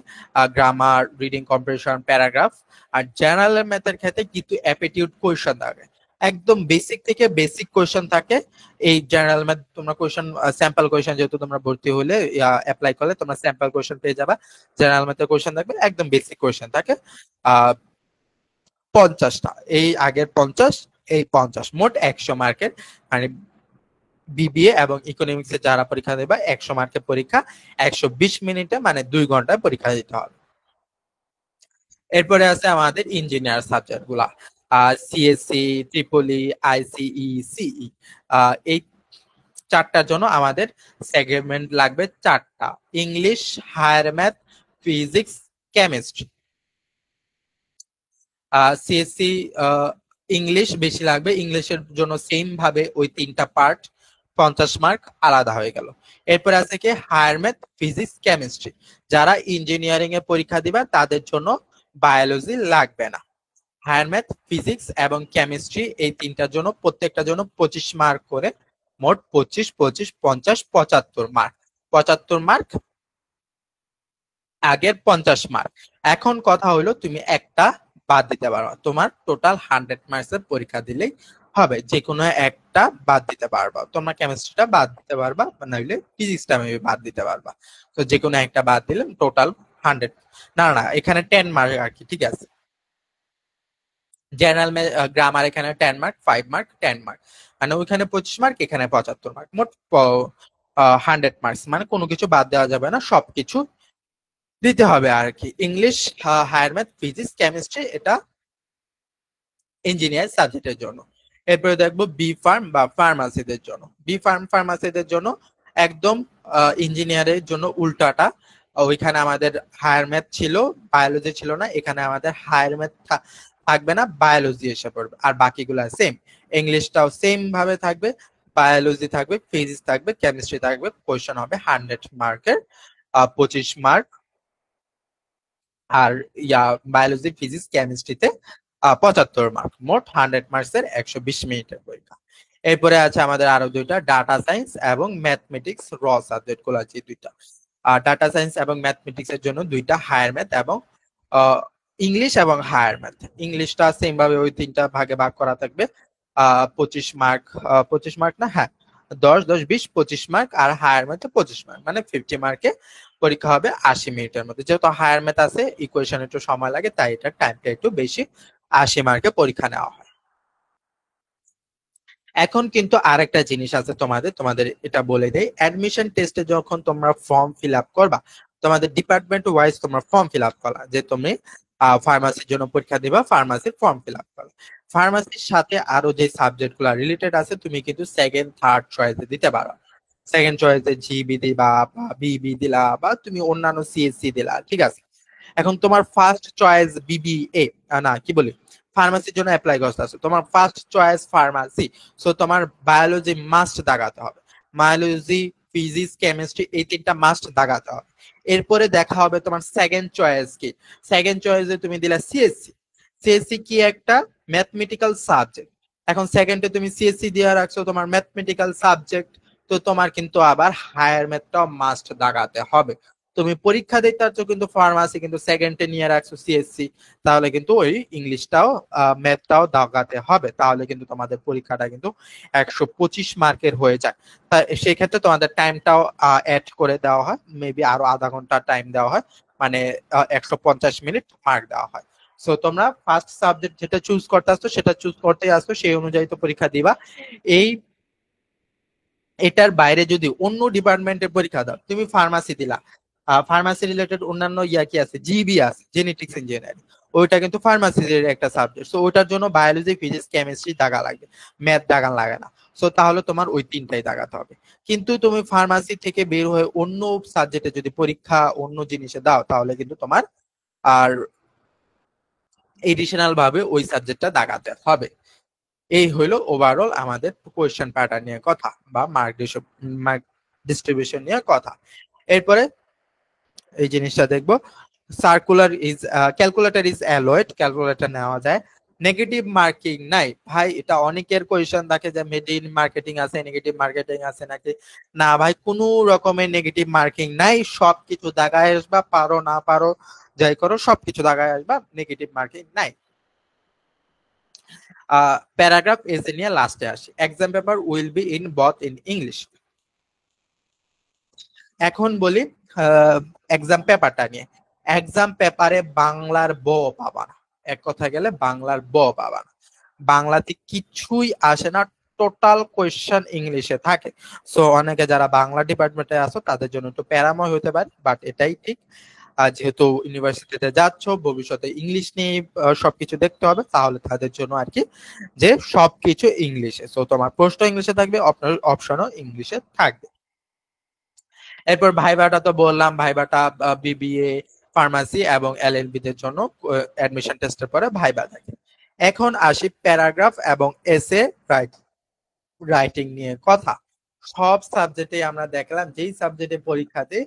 গ্রামার, রিডিং কম্প্রিহেনশন, প্যারাগ্রাফ। আর জেনারেল ম্যাথের ক্ষেত্রে কিন্তু অ্যাপটিটিউড কোয়েশ্চন থাকে, একদম বেসিক থেকে বেসিক কোয়েশ্চন থাকে। এই জেনারেল ম্যাথ তোমরা কোয়েশ্চন, স্যাম্পল কোয়েশ্চন, যেহেতু তোমরা ভর্তি হলে অ্যাপ্লাই করলে তোমরা স্যাম্পল কোয়েশ্চন পেয়ে যাবা। জেনারেল ম্যাথের কোয়েশ্চন থাকবে, একদম বেসিক কোয়েশ্চন থাকে 50টা, এই আগের 50, এই 50, মোট 100 মার্কের। মানে বিবিএ এবং ইকোনমিক্স এ যারা পরীক্ষা দেবে 100 মার্কের পরীক্ষা 120 মিনিটে, মানে 2 ঘন্টায় পরীক্ষা দিতে হবে। এরপরে আছে আমাদের ইঞ্জিনিয়ার সাবজেক্ট গুলা, সিএসসি, ট্রিপলি, আইসিই, সিই। এই 4টার জন্য আমাদের সেগমেন্ট লাগবে 4টা: English, higher math, physics, chemistry. CSC English বেশি লাগবে, ইংলিশের জন্য সেম ভাবে ওই 3টা পার্ট 50 মার্ক আলাদা হয়ে গেল। এরপরে আছে কি হায়ার ম্যাথ, ফিজিক্স, কেমিস্ট্রি। যারা ইঞ্জিনিয়ারিং এ পরীক্ষা দিবা তাদের জন্য বায়োলজি লাগবে না। হায়ার ম্যাথ, ফিজিক্স এবং কেমিস্ট্রি এই 3টার জন্য প্রত্যেকটার জন্য 25 মার্ক করে, মোট 25, 25, 50, 75 মার্ক। 75 মার্ক আগের 50 মার্ক। এখন কথা হলো তুমি একটা বাদ দিতে পারো, তোমার টোটাল 100 মার্কসের পরীক্ষা দিলেই হবে, যে কোনো একটা বাদ দিতে পারবা। তোমরা কেমিস্ট্রিটা বাদ দিতে পারবা, নাহলে ফিজিক্সটা মেবি বাদ দিতে পারবা। তো যে কোনো একটা বাদ দিলে টোটাল 100, না না এখানে 10 মার্ক আর কি, ঠিক আছে। জেনারেল গ্রামার এখানে 10 মার্ক, 5 মার্ক, 10 মার্ক, মানে ওইখানে 25 মার্ক, এখানে 75 মার্ক, মোট 100 মার্কস। মানে কোনো কিছু বাদ দেওয়া যাবে না, সবকিছু দিতে হবে আর কি। English, higher math, physics, chemistry, এটা ইঞ্জিনিয়ার সাবজেক্টের জন্য। এরপরে দেখবো বি ফার্ম বা ফার্মাসিদের জন্য। বি ফার্ম ফার্মাসিদের জন্য একদম ইঞ্জিনিয়ারের জন্য উল্টাটা। ওইখানে আমাদের হায়ার ম্যাথ ছিল, বায়োলজি ছিল না, এখানে আমাদের হায়ার ম্যাথ থাকবে না, বায়োলজি এসে পড়বে। আর বাকিগুলা সেম, ইংলিশটাও সেম ভাবে থাকবে, বায়োলজি থাকবে, ফিজিক্স থাকবে, কেমিস্ট্রি থাকবে। কোয়েশ্চেন হবে 100 মার্কের, 25 মার্ক। আর বায়োলজি, ফিজিক্স, কেমিস্ট্রিতে 75 মার্ক, মোট 100 মার্কসের 120 মিনিটের পরীক্ষা। এরপরে আছে আমাদের আরো 2টা, ডাটা সায়েন্স এবং ম্যাথমেটিক্স। র সাবজেক্ট গুলো আছে 2টা। ডাটা সায়েন্স এবং ম্যাথমেটিক্স এর জন্য 2টা, হায়ার ম্যাথ এবং ইংলিশ এবং হায়ার ম্যাথ। ইংলিশটা সেম ভাবে ওই 3টা ভাগে ভাগ করা থাকবে, 25 মার্ক, 25 মার্ক না, হ্যাঁ 10, 10, 20, 25 মার্ক। আর হায়ার ম্যাথে 25 মার্ক, মানে 50 মার্কে পরীক্ষা হবে 80 মিনিটের মধ্যে। যেহেতু হায়ার ম্যাথ আছে, ইকুয়েশন একটু সময় লাগে, তাই এটা টাইমটা একটু বেশি, 80 মার্কে পরীক্ষা নেওয়া হয়। এখন কিন্তু আরেকটা জিনিস আছে তোমাদের, এটা বলে দেই। অ্যাডমিশন টেস্টে যখন তোমরা ফর্ম ফিল আপ করবা, তোমাদের ডিপার্টমেন্ট ওয়াইজ তোমরা ফর্ম ফিল আপ করা, যে তুমি ফার্মাসির জন্য পরীক্ষা দিবা, ফার্মাসির ফর্ম ফিল আপ করা। ফার্মাসির সাথে আরো যে সাবজেক্ট গুলো রিলেটেড আছে, তুমি কিন্তু সেকেন্ড, থার্ড চয়েসে দিতে পারো। সেকেন্ড চয়েসে জিবি দিবা বা বিবি দিলা, বা তুমি অন্যান্য সিএসসি দিলা, ঠিক আছে। এখন তোমার ফার্স্ট চয়েস বিবিএ, না কি বলি, ফার্মাসির জন্য অ্যাপ্লাই করতে আছে, তোমার ফার্স্ট চয়েস ফার্মাসি। সো তোমার বায়োলজি মাস্ট দাগাতে হবে, বায়োলজি, ফিজিক্স, কেমিস্ট্রি, এই 3টা মাস্ট দাগাতে হবে। এরপরে দেখা হবে তোমার সেকেন্ড চয়েস কি। সেকেন্ড চয়েসে তুমি দিলা সিএসসি। সিএসসি কি একটা ম্যাথমেটিক্যাল সাবজেক্ট। এখন সেকেন্ডে তুমি সিএসসি দিয়ে রাখছো, তোমার ম্যাথমেটিক্যাল সাবজেক্ট, তো তোমার কিন্তু আবার হায়ার ম্যাথটাও মাস্ট দাগাতে হবে। তুমি পরীক্ষা দিতে চাচ্ছ কিন্তু ফার্মাসি, কিন্তু সেকেন্ডে নিয়ে রাখছো সিএসসি, তাহলে কিন্তু ওই ইংলিশটাও, ম্যাথটাও দাগাতে হবে, তাহলে কিন্তু তোমাদের পরীক্ষাটা কিন্তু 125 মার্কের হয়ে যায়। তাই সেই ক্ষেত্রে তোমাদের টাইমটাও অ্যাড করে দেওয়া হয়, মেবি আরো আধা ঘন্টা টাইম দেওয়া হয়, মানে 150 মিনিট মার্ক দেওয়া হয়। সো তোমরা ফার্স্ট সাবজেক্ট যেটা চুজ করতে আসছো সেটা চুজ করতে আসছো, সেই অনুযায়ী তো পরীক্ষা দিবা। এই এটার বাইরে যদি অন্য ডিপার্টমেন্টের পরীক্ষা দাও, তুমি ফার্মাসি দিলা, ফার্মাসি রিলেটেড অন্যান্য কি আছে, জিবি আছে, জেনেটিক্স ইঞ্জিনিয়ারিং, ওইটা কিন্তু ফার্মাসির একটা সাবজেক্ট। সো ওইটার জন্য বায়োলজি, ফিজিক্স, কেমিস্ট্রি দাগা লাগবে, ম্যাথ দাগান লাগে না। সো তাহলে তোমার ওই 3টাই দাগাতে হবে। কিন্তু তুমি ফার্মাসি থেকে বের হয়ে অন্য সাবজেক্টে যদি পরীক্ষা অন্য জিনিসে দাও, তাহলে কিন্তু তোমার আর এডিশনাল ভাবে ওই সাবজেক্টটা দাগাতে হবে। এই হইলো ওভারঅল আমাদের কোয়েশ্চেন প্যাটার্ন নিয়ে কথা বা মার্ক ডিস্ট্রিবিউশন নিয়ে কথা। এরপরে এই জিনিসটা দেখবো, circular is calculator is alloyed, calculator নেওয়া যায়। নেগেটিভ মার্কিং নাই ভাই, এটা অনেকের কোয়েশ্চেন থাকে যে মেডিন মার্কেটিং আছে, নেগেটিভ মার্কেটিং আছে নাকি। না ভাই, কোনো রকমের নেগেটিভ মার্কিং নাই, সবকিছু দাগায় আসবা, পারো না পারো যাই করো সবকিছু দাগায় আসবা, নেগেটিভ মার্কিং নাই। প্যারাগ্রাফ এসে নিয়ে লাস্টে আসি, exam paper will be in both in English. এখন বলি এক্সাম পেপারটা নিয়ে। এক্সাম পেপারে বাংলার ব পাবা না, এক কথা গেলে বাংলার ব পাবা না, বাংলাতে কিছুই আসে না, টোটাল কোয়েশ্চেন ইংলিশে থাকে। সো অনেকে যারা বাংলা ডিপার্টমেন্টে আছো তাদের জন্য একটু প্যারাময় হতে পারে, বাট এটাই ঠিক। যেহেতু ইউনিভার্সিটিতে যাচ্ছ, ভবিষ্যতে ইংলিশ নিয়ে সবকিছু দেখতে হবে, তাহলে তাদের জন্য আর কি যে সবকিছু ইংলিশে, সো তোমার প্রশ্ন ইংলিশে থাকবে, অপশনও ইংলিশে থাকবে। এরপর ভাইভাটা তো বললাম, ভাইভাটা বিবিএ, ফার্মাসি এবং এলএলবি দের জন্য অ্যাডমিশন টেস্টের পরে ভাইভা থাকে। এখন আসি প্যারাগ্রাফ এবং এসে রাইটিং নিয়ে কথা। সব সাবজেক্টে আমরা দেখলাম যেই সাবজেক্টে পরীক্ষাতে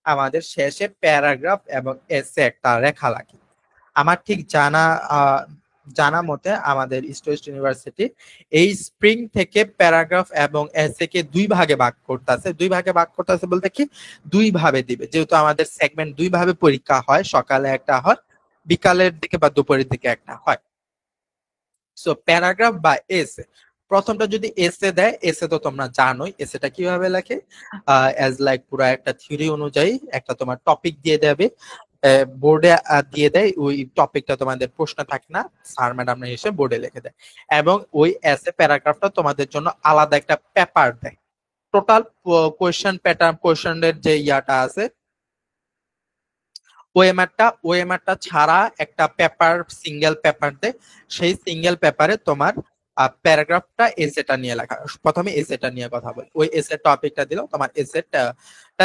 আমাদের শেষে প্যারাগ্রাফ এবং এসে একটা লেখা লাগে। আমার ঠিক জানা মতে আমাদের ইস্ট ওয়েস্ট ইউনিভার্সিটি এই স্প্রিং থেকে প্যারাগ্রাফ এবং এসে কে দুই ভাগে ভাগ করতেছে বলতে কি দুই ভাবে দিবে, যেহেতু আমাদের সেগমেন্ট দুই ভাবে পরীক্ষা হয়, সকালে একটা হয়, বিকালের দিকে বা দুপুরের দিকে একটা হয়। সো প্যারাগ্রাফ বা এসে, প্রথমটা যদি এসে দেয়, এসে তো তোমরা জানোই এসেটা কিভাবে লেখে, অ্যাজ লাইক পুরো একটা থিওরি অনুযায়ী একটা তোমার টপিক দিয়ে দেবে, বোর্ডে দিয়ে দেয়, ওই টপিকটা তোমাদের প্রশ্ন থাকে না, স্যার ম্যাডামরা এসে বোর্ডে লিখে দেয়, এবং ওই এসে প্যারাগ্রাফটা তোমাদের জন্য আলাদা একটা পেপার দেয়। টোটাল কোয়েশ্চেন প্যাটার্ন, কোয়েশ্চেনের যে ইয়াটা আছে, ওএমআরটা ছাড়া একটা পেপার, সিঙ্গেল পেপার দেয়, সেই সিঙ্গেল পেপারে তোমার প্যারাগ্রাফটা এসেটা নিয়ে লেখা। প্রথমে এসেটা নিয়ে কথা বলি, ওই এসে টপিকটা দিলেও তোমার এসেটা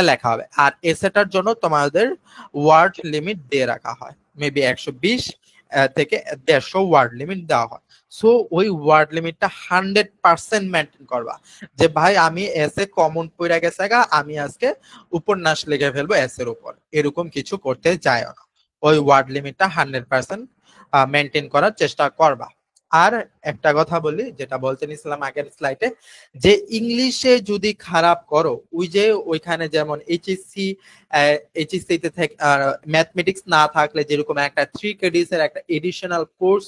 লেখা হবে। আর এসেটার জন্য তোমাদের ওয়ার্ড লিমিট দিয়ে রাখা হয়, মেবি 120 থেকে 150 ওয়ার্ড লিমিট দেওয়া হয়। সো ওই ওয়ার্ড লিমিটটা 100% মেনটেন করবা, যে ভাই আমি এসে কমন পড়ে গেছে গা, আমি আজকে উপন্যাস লিখে ফেলবো এসের উপর, এরকম কিছু করতে যায় না। ওই ওয়ার্ড লিমিটটা 100% মেনটেন করার চেষ্টা করবা। আর একটা কথা বলি, যেটা বলতে নিছিলাম আগের স্লাইডে, যে ইংলিশে যদি খারাপ করো, ওই যে ওইখানে যেমন এইচএসসি তে ম্যাথমেটিক্স না থাকলে যেরকম একটা 3 ক্রেডিটস এর একটা এডিশনাল কোর্স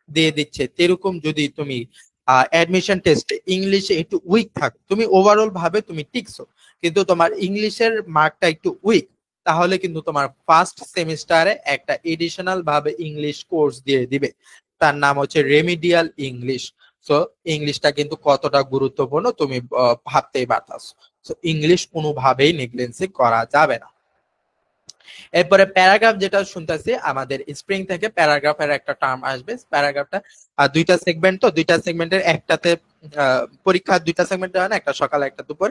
দিয়ে দিচ্ছে, তেরকম যদি তুমি অ্যাডমিশন টেস্টে ইংলিশে একটু উইক থাকো, তুমি ওভারঅল ভাবে তুমি টিকছো, কিন্তু তোমার ইংলিশের মার্কটা একটু উইক, তাহলে কিন্তু তোমার ফার্স্ট সেমিস্টারে একটা এডিশনাল ভাবে ইংলিশ কোর্স দিয়ে দিবে, তার নাম হচ্ছে রেমিডিয়াল ইংলিশ। সো ইংলিশটা কিন্তু কতটা গুরুত্বপূর্ণ তুমি ভাবতেই পারতাছো। সো ইংলিশ কোনোভাবেই নেগলেন্সি করা যাবে না। এরপরে প্যারাগ্রাফ যেটা শুনতেছি, আমাদের স্প্রিং থেকে প্যারাগ্রাফের একটা টার্ম আসবে। প্যারাগ্রাফটা দুইটা সেগমেন্ট, তো দুইটা সেগমেন্টের একটাতে পরীক্ষা দুইটা সেগমেন্টে হয় না, একটা সকালে একটা দুপুর,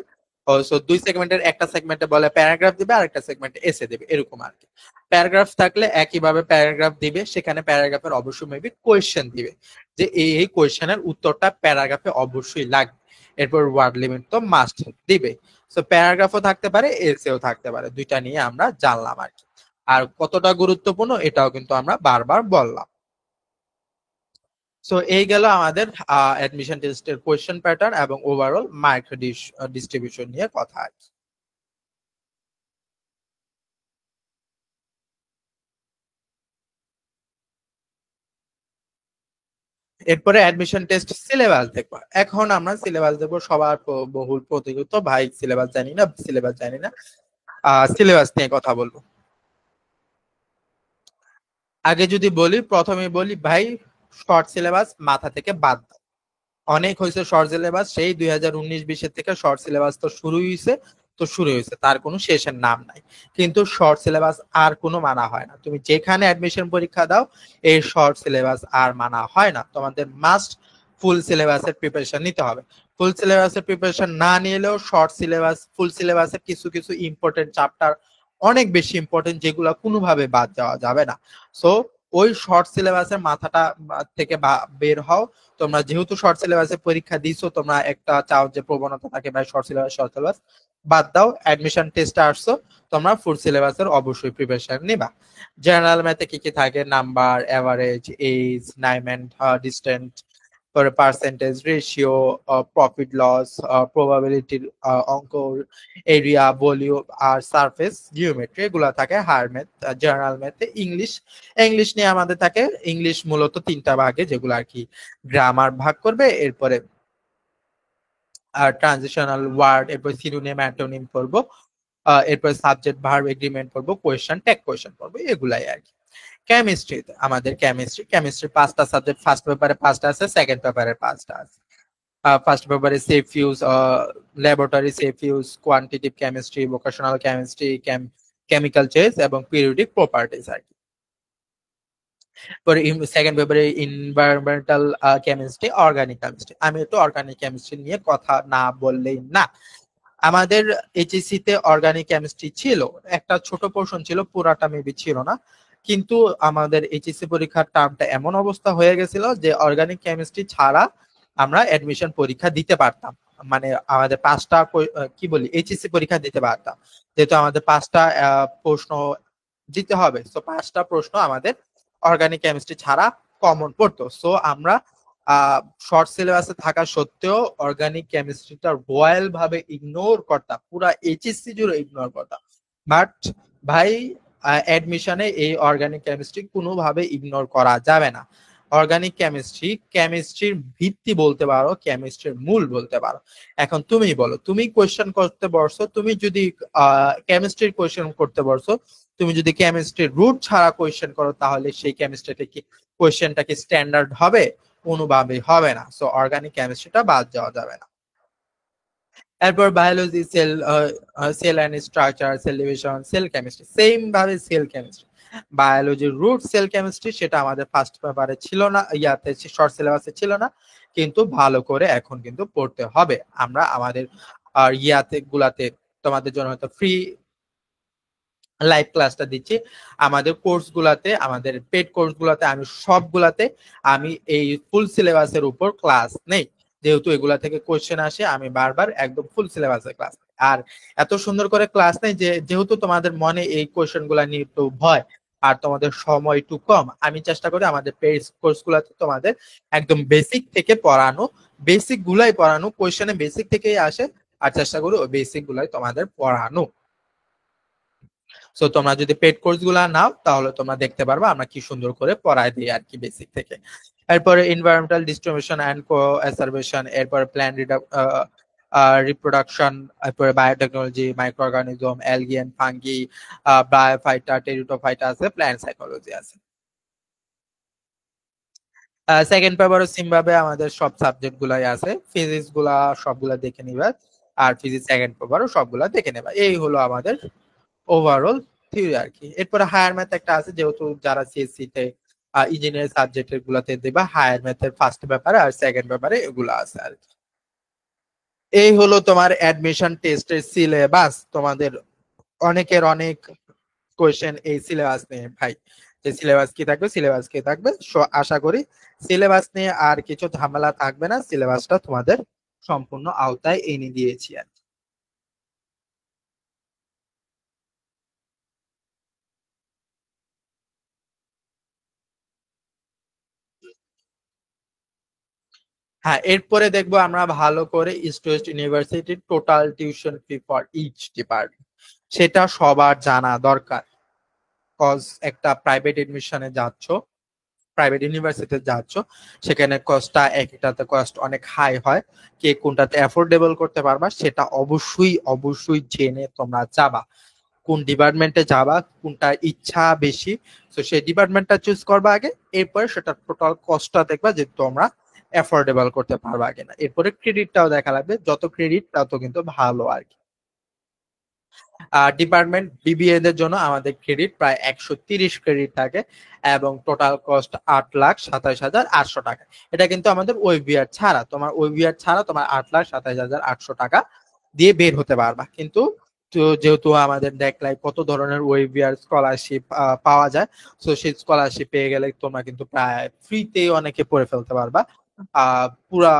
সো দুই সেগমেন্টের একটা সেগমেন্টে বলে প্যারাগ্রাফ দিবে, আর একটা সেগমেন্টে এসে দিবে, এরকম আর কি। প্যারাগ্রাফ থাকলে একইভাবে প্যারাগ্রাফ দিবে, সেখানে প্যারাগ্রাফের অবশ্যই মেবি কোয়েশ্চেন দিবে, যে এই কোয়েশ্চেনের উত্তরটা প্যারাগ্রাফে অবশ্যই লাগবে। এরপর ওয়ার্ড লিমিট তো মাস্ট দিবে। সো প্যারাগ্রাফও থাকতে পারে, এসেও থাকতে পারে, দুইটা নিয়ে আমরা জানলাম আর কি। আর কতটা গুরুত্বপূর্ণ এটাও কিন্তু আমরা বারবার বললাম। সো এই গেল আমাদের অ্যাডমিশন টেস্টের কোয়েশ্চেন প্যাটার্ন এবং ওভারঅল মার্ক ডিস্ট্রিবিউশন নিয়ে কথা আর কি। এরপরে অ্যাডমিশন টেস্ট সিলেবাস দেখবো। এখন আমরা সিলেবাস দেখবো, সবার বহুল প্রতীক্ষিত, ভাই সিলেবাস জানি না, সিলেবাস জানি না, সিলেবাস নিয়ে কথা বলবো। আগে যদি বলি, প্রথমে বলি ভাই, শর্ট সিলেবাস মাথা থেকে বাদ দাও। অনেক হয়েছে শর্ট সিলেবাস, সেই 2019-20 থেকে শর্ট সিলেবাস তো শুরু হয়েছে, তার কোনো শেষের নাম নাই। কিন্তু শর্ট সিলেবাস আর কোনো মানা হয় না, তুমি যেখানে অ্যাডমিশন পরীক্ষা দাও এই শর্ট সিলেবাস আর মানা হয় না, তোমাদের মাস্ট ফুল সিলেবাসের প্রিপারেশন নিতে হবে। ফুল সিলেবাসের প্রিপারেশন না নিলেও শর্ট সিলেবাস, ফুল সিলেবাসের কিছু কিছু ইম্পর্টেন্ট চ্যাপ্টার অনেক বেশি ইম্পর্টেন্ট, যেগুলো কোনোভাবে বাদ দেওয়া যাবে না। সো ওই শর্ট সিলেবাসের মাথাটা থেকে বের হও। তোমরা যেহেতু শর্ট সিলেবাসে পরীক্ষা দিছো, তোমরা একটা চাও যে প্রবণতা থাকে ভাই শর্ট সিলেবাস বাদ দাও, অ্যাডমিশন টেস্টে আসছো, তোমরা ফুল সিলেবাসের অবশ্যই প্রিপারেশন নিবা। জেনারেল ম্যাথে কি কি থাকে, number, average, age, time and distance, পরে পার্সেন্টেজ, রেশিও, প্রফিট লস, প্রবাবিলিটির অঙ্ক, এরিয়া, ভলিউম আর সারফেস জিওমেট্রি, এগুলো থাকে হায়ার ম্যাথ। জেনারেল ম্যাথে ইংলিশ নিয়ে আমাদের থাকে, ইংলিশ মূলত তিনটা ভাগে, যেগুলো আর কি গ্রামার ভাগ করবে, এরপরে ট্রানজিশনাল ওয়ার্ড, এরপর সিনোনিম অ্যান্টোনিম পড়বো, এরপর সাবজেক্ট ভার্ব এগ্রিমেন্ট পড়বো, কোয়েশ্চেন ট্যাগ কোয়েশ্চেন পড়বো, এগুলাই আর কি। কেমিস্ট্রি, আমাদের কেমিস্ট্রি 5টা সাবজেক্ট, ফার্স্ট পেপারে 5টা আছে, সেকেন্ড পেপারে 5টা আছে। ফার্স্ট পেপারে safe use, laboratory safe use, quantitative chemistry, vocational chemistry, chemical change এবং পিরিয়ডিক প্রপার্টিজ আর কি। পরে সেকেন্ড পেপারে এনভায়রনমেন্টাল কেমিস্ট্রি, অর্গানিক কেমিস্ট্রি। আমি একটু অর্গানিক কেমিস্ট্রি নিয়ে কথা না বললেই না। আমাদের এইচএসসি তে অর্গানিক কেমিস্ট্রি ছিল, একটা ছোট পোর্শন ছিল, পুরাটা মেবি ছিল না, কিন্তু আমাদের এইচএসসি পরীক্ষার টার্মটা এমন অবস্থা হয়ে গেছিল যে অর্গানিক কেমিস্ট্রি ছাড়া আমরা অ্যাডমিশন পরীক্ষা দিতে পারতাম, মানে আমাদের 5টা কি বলি এইচএসসি পরীক্ষা দিতে পারতাম, যেহেতু আমাদের 5টা প্রশ্ন দিতে হবে, তো 5টা প্রশ্ন আমাদের অর্গানিক কেমিস্ট্রি ছাড়া কমন পড়তো। সো আমরা শর্ট সিলেবাসে থাকা সত্ত্বেও অর্গানিক কেমিস্ট্রিটা রয়্যাল ভাবে ইগনোর করতাম, পুরা এইচএসসি জুড়ে ইগনোর করতাম। বাট ভাই অ্যাডমিশনে এই অর্গানিক কেমিস্ট্রি কোনোভাবে ইগনোর করা যাবে না। অর্গানিক কেমিস্ট্রির ভিত্তি বলতে পারো, কেমিস্ট্রির মূল বলতে পারো। এখন তুমি বলো, তুমি কোয়েশ্চেন করতে বসছো, তুমি যদি কেমিস্ট্রির কোয়েশ্চেন করতে বসছো, তুমি যদি কেমিস্ট্রির রুট ছাড়া কোয়েশ্চেন করো, তাহলে সেই কেমিস্ট্রিটা কি কোয়েশ্চেনটা কি স্ট্যান্ডার্ড হবে? কোনোভাবেই হবে না। সো অর্গানিক কেমিস্ট্রিটা বাদ যাওয়া যাবে না। এরপর biology, cell and structure, cell division, cell chemistry, same ভাবে সেল কেমিস্ট্রি। বায়োলজির রুট সেল কেমিস্ট্রি, সেটা আমাদের ফার্স্ট পেপারে ছিল না, ইয়াতে শর্ট সিলেবাসে ছিল না, কিন্তু ভালো করে এখন কিন্তু পড়তে হবে। আমরা আমাদের ইয়াতে গুলাতে তোমাদের জন্য হয়তো ফ্রি লাইভ ক্লাসটা দিচ্ছি। আমাদের কোর্স গুলাতে, আমাদের পেড কোর্স গুলাতে, আমি সবগুলাতে আমি এই ফুল সিলেবাসের উপর ক্লাস নেই, যেহেতু এগুলা থেকে কোয়েশ্চেন আসে, আমি বারবার একদম ফুল সিলেবাসের ক্লাস। আর এত সুন্দর করে ক্লাস নেই যে, যেহেতু তোমাদের মনে এই কোয়েশ্চেন গুলা নিয়ে একটু ভয় আর তোমাদের সময় একটু কম, আমি চেষ্টা করি আমাদের পেড কোর্স গুলাতে তোমাদের একদম বেসিক থেকে পড়ানো, বেসিক গুলাই পড়ানো, কোয়েশ্চেনে বেসিক থেকেই আসে, আর চেষ্টা করি ওই বেসিক গুলাই তোমাদের পড়ানো। সো তোমরা যদি পেড কোর্স গুলা নাও, তাহলে তোমরা দেখতে পারবা আমরা কি সুন্দর করে পড়ায় দিই আর কি বেসিক থেকে। এরপরে এনভায়রনমেন্টাল ডিস্ট্রিবিউশন অ্যান্ড কো-অ্যাসারবেশন, এরপরে প্ল্যান্ট রিপ্রোডাকশন, এরপরে biotechnology, micro organism, algae and fungi, bryophyta, pteridophyta আছে, প্ল্যান্ট সাইকোলজি আছে। সেকেন্ড পেপারে সিম্বাবে আমাদের সব সাবজেক্ট গুলাই আছে, ফিজিক্স গুলা সবগুলা দেখে নিবা, আর ফিজিক্স সেকেন্ড পেপারও সবগুলা দেখে নেবা। এই হলো আমাদের ওভারঅল থিওরি আর কি। এরপরে হায়ার ম্যাথ একটা আছে, যেহেতু যারা সিএসসি তে ইঞ্জিনিয়ারিং সাবজেক্টের গুলাতে দিবা, হায়ার ম্যাথের ফার্স্ট পেপারে আর সেকেন্ড পেপারে এগুলো আছে আর কি। এই হলো তোমার অ্যাডমিশন টেস্টের সিলেবাস। তোমাদের অনেকের অনেক কোয়েশ্চেন এই সিলেবাস নিয়ে ভাই, যে সিলেবাস কি থাকবে, সিলেবাস কি থাকবে। আশা করি সিলেবাস নিয়ে আর কিছু ঝামেলা থাকবে না, সিলেবাসটা তোমাদের সম্পূর্ণ আওতায় এনে দিয়েছি আর কি। হ্যাঁ, এরপরে দেখবো আমরা ভালো করে ইস্ট ওয়েস্ট ইউনিভার্সিটির total tuition fee for each department, সেটা সবার জানা দরকার। কজ একটা প্রাইভেট এডমিশনে যাচ্ছ, প্রাইভেট ইউনিভার্সিটিতে যাচ্ছ, সেখানে কস্টটা একটাতে কস্ট অনেক হাই হয়। কে কোনটাতে অ্যাফোর্ডেবল করতে পারবা সেটা অবশ্যই অবশ্যই জেনে তোমরা যাবা। কোন ডিপার্টমেন্টে যাবা, কোনটা ইচ্ছা বেশি, তো সেই ডিপার্টমেন্টটা চুজ করবা আগে, এরপরে সেটা টোটাল কস্টটা দেখবা যে তোমরা অ্যাফোর্ডেবল করতে পারবা কিনা। এরপরে ক্রেডিটটাও দেখা লাগবে, যত ক্রেডিট তত কিন্তু ভালো আর কি। ডিপার্টমেন্ট বিবিএ দের জন্য আমাদের ক্রেডিট প্রায় 130 ক্রেডিট থাকে, এবং টোটাল কস্ট 8,27,800 টাকা। এটা কিন্তু আমাদের ওয়েবিআর ছাড়া, তোমার ওয়েবিআর ছাড়া তোমার 8,27,800 টাকা দিয়ে বের হতে পারবা। কিন্তু তো যেহেতু আমাদের দেখলাই কত ধরনের ওয়েভিয়ার স্কলারশিপ পাওয়া যায়, তো সেই স্কলারশিপ পেয়ে গেলে তোমরা কিন্তু প্রায় ফ্রিতে অনেকে পড়ে ফেলতে পারবা। পুরা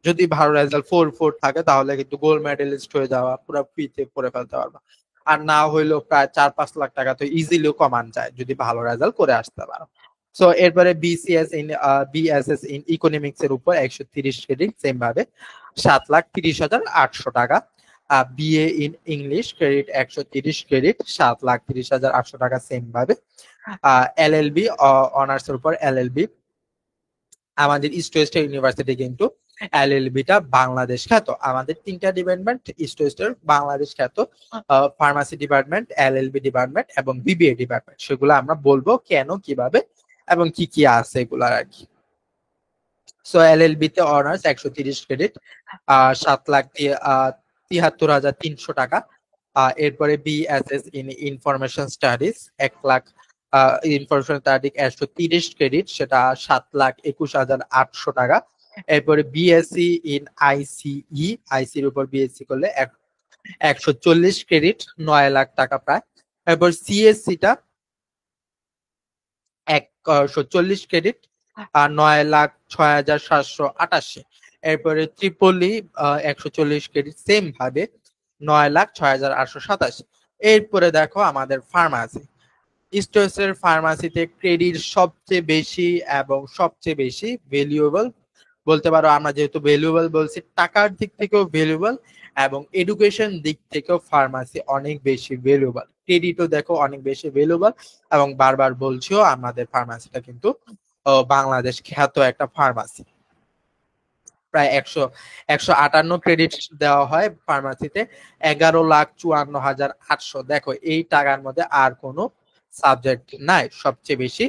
যদি ভালো রেজাল্ট 4-4 থাকে তাহলে কিন্তু গোল্ড মেডেলিস্ট হয়ে যাওয়া পুরা ফ্রিতে পড়ে ফেলতে পারবা। আর না হইলেও প্রায় 4-5 লাখ টাকা তো ইজিলিও কমান যায় যদি ভালো রেজাল্ট করে আসতে পারো। সো এরপরে বিএসএস ইন ইকোনমিক্স এর উপর 130 ক্রেডিট সেম ভাবে 7,30,800 টাকা। BA in English credit 130 credit 7,30,800 টাকা সেম ভাবে। এলএলবি অনার্স এর উপর এলএলবি আমাদের ইস্ট ওয়েস্ট ইউনিভার্সিটি কিন্তু এলএলবিটা বাংলাদেশ খ্যাত। আমাদের 3টা ডিপার্টমেন্ট ইস্ট ওয়েস্টের বাংলাদেশ খ্যাত, ফার্মাসি ডিপার্টমেন্ট, এলএলবি ডিপার্টমেন্ট এবং বিবিএ ডিপার্টমেন্ট। সেগুলো আমরা বলবো কেন, কিভাবে এবং কি কি আছে এগুলার আর কি। সো এলএলবি তে অনার্স 130 ক্রেডিট 7,73,300 টাকা। এরপরে BSS in information studies 1 lakh information study 130 credit, সেটা 7,21,800 টাকা। এরপরে বিএসসি ইন আইসিই, আইসির উপর বিএসসি করলে 140 ক্রেডিট 9 লাখ টাকা প্রায়। এরপর সিএসসিটা 140 ক্রেডিট 9,06,788। এরপরে ত্রিপলি 140 ক্রেডিট সেম ভাবে 9,06,887। এরপরে দেখো আমাদের ফার্মাসি, ইস্টোসের ফার্মাসিতে ক্রেডিট সবচেয়ে বেশি এবং সবচেয়ে বেশি ভ্যালুয়েবল বলতে পারো। আমরা যেহেতু ভ্যালুয়েবল বলছি, টাকার দিক থেকেও ভ্যালুয়েবল এবং এডুকেশন দিক থেকেও ফার্মাসি অনেক বেশি ভ্যালুয়েবল। ক্রেডিটও দেখো অনেক বেশি ভ্যালুয়েবল এবং বারবার বলছিও আমাদের ফার্মাসিটা কিন্তু বাংলাদেশ খ্যাত একটা ফার্মাসি। প্রায় 158 ক্রেডিট দেওয়া হয় ফার্মাসিতে, 11,54,800। দেখো এই টাকার মধ্যে আর কোনো সাবজেক্ট নাই, সবচেয়ে বেশি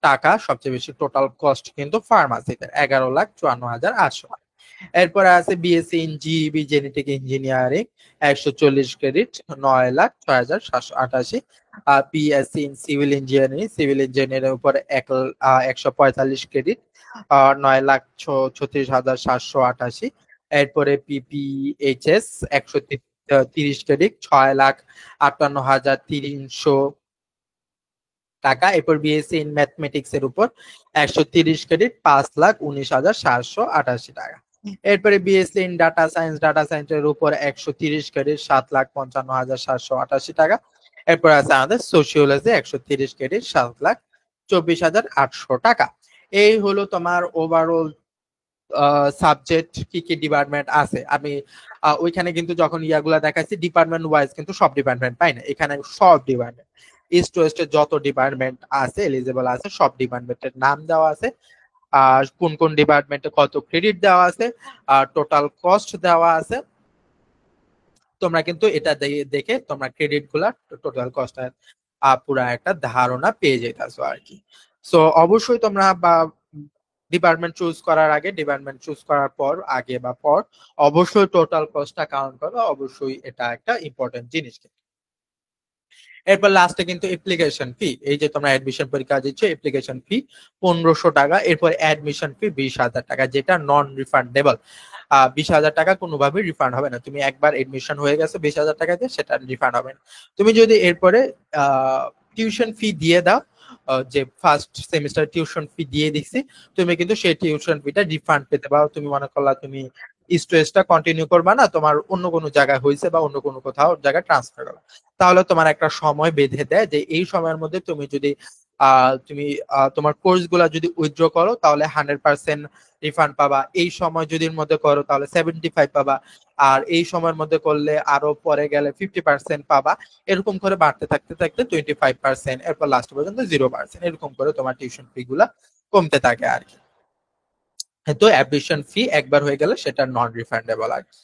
টাকা, সবচেয়ে বেশি টোটাল কস্ট কিন্তু ফার্মাসিতে 11,54,800। এরপরে আছে BSc in GEB genetic engineering 140 credit 9,06,788। PSC in civil engineering, civil engineering উপর 145 ক্রেডিট 9,36,788। এরপরে পিপিএইচএস 130 ক্রেডিট 6,58,300 টাকা। এরপর বিএসসি ইন ম্যাথমেটিক্স এর উপর 130 ক্রেডিট 5,19,788 টাকা। এরপরে BSc in data science, data সায়েন্সের উপর 130 ক্রেডিট 7,55,788 টাকা। এরপর আছে আমাদের সোশিওলজি 130 ক্রেডিট 7,24,800 টাকা। এই হলো তোমার ওভারঅল সাবজেক্ট, কি কি ডিপার্টমেন্ট আছে। আমি ওইখানে কিন্তু যখন ইয়াগুলা দেখাচ্ছি ডিপার্টমেন্ট ওয়াইজ কিন্তু সব ডিপার্টমেন্ট পাই না, এখানে সব ডিপার্টমেন্ট ইস্ট ওয়েস্টের যত ডিপার্টমেন্ট আছে এলিজিবল আছে সব ডিপার্টমেন্টের নাম দেওয়া আছে, আর কোন কোন ডিপার্টমেন্টে কত ক্রেডিট দেওয়া আছে, আর টোটাল কস্ট দেওয়া আছে। তোমরা কিন্তু এটা দেখে তোমরা ক্রেডিট গুলা টোটাল কস্ট পুরা একটা ধারণা পেয়ে যেতেছো আর কি। সো অবশ্যই তোমরা বা ডিপার্টমেন্ট চুজ করার আগে, ডিপার্টমেন্ট চুজ করার পর, আগে বা পর অবশ্যই টোটাল কস্টটা কাউন্ট করো, অবশ্যই এটা একটা ইম্পর্টেন্ট জিনিস। এরপর লাস্টে কিন্তু অ্যাপ্লিকেশন ফি, এই যে তোমরা অ্যাডমিশন পরীক্ষা দিচ্ছ অ্যাপ্লিকেশন ফি 1,500 টাকা। এরপর অ্যাডমিশন ফি 20,000 টাকা, যেটা নন রিফান্ডেবল। 20,000 টাকা কোনোভাবেই রিফান্ড হবে না। তুমি একবার এডমিশন হয়ে গেছে 20,000 টাকা দিয়ে, সেটা রিফান্ড হবে না। তুমি যদি এরপরে টিউশন ফি দিয়ে দাও, যে ফার্স্ট সেমিস্টার টিউশন ফি দিয়ে দিচ্ছি, তুমি কিন্তু সেই টিউশন ফিটা রিফান্ড পেতে পারো। তুমি মনে করলা তুমি ইস্ট ওয়েস্টটা কন্টিনিউ করবা না, তোমার অন্য কোনো জায়গায় হয়েছে বা অন্য কোনো কোথাও জায়গায় ট্রান্সফার করো, তাহলে তোমার একটা সময় বেঁধে দেয় যে এই সময়ের মধ্যে তুমি যদি তোমার কোর্স গুলা যদি উইথড্র করো তাহলে 100% রিফান্ড পাবা। এই সময় যদি মধ্যে করো তাহলে 75 পাবা, আর এই সময়ের মধ্যে করলে আরো পরে গেলে 50% পাবা। এরকম করে বাড়তে থাকতে থাকতে 25%, এরপর লাস্ট পর্যন্ত 0%, এরকম করে তোমার টিউশন ফি গুলা কমতে থাকে আর কি। তো অ্যাডমিশন ফি একবার হয়ে গেলে সেটা নন রিফান্ডেবল আর কি।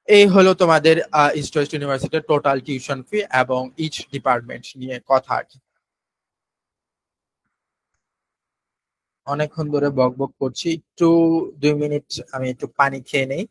এই হলো তোমাদের ইস্ট ওয়েস্ট ইউনিভার্সিটির টোটাল টিউশন ফি এবং ইচ ডিপার্টমেন্ট নিয়ে কথা আর কি। অনেকক্ষণ ধরে বক বক করছি, একটু 2 মিনিট আমি একটু পানি খেয়ে নেই।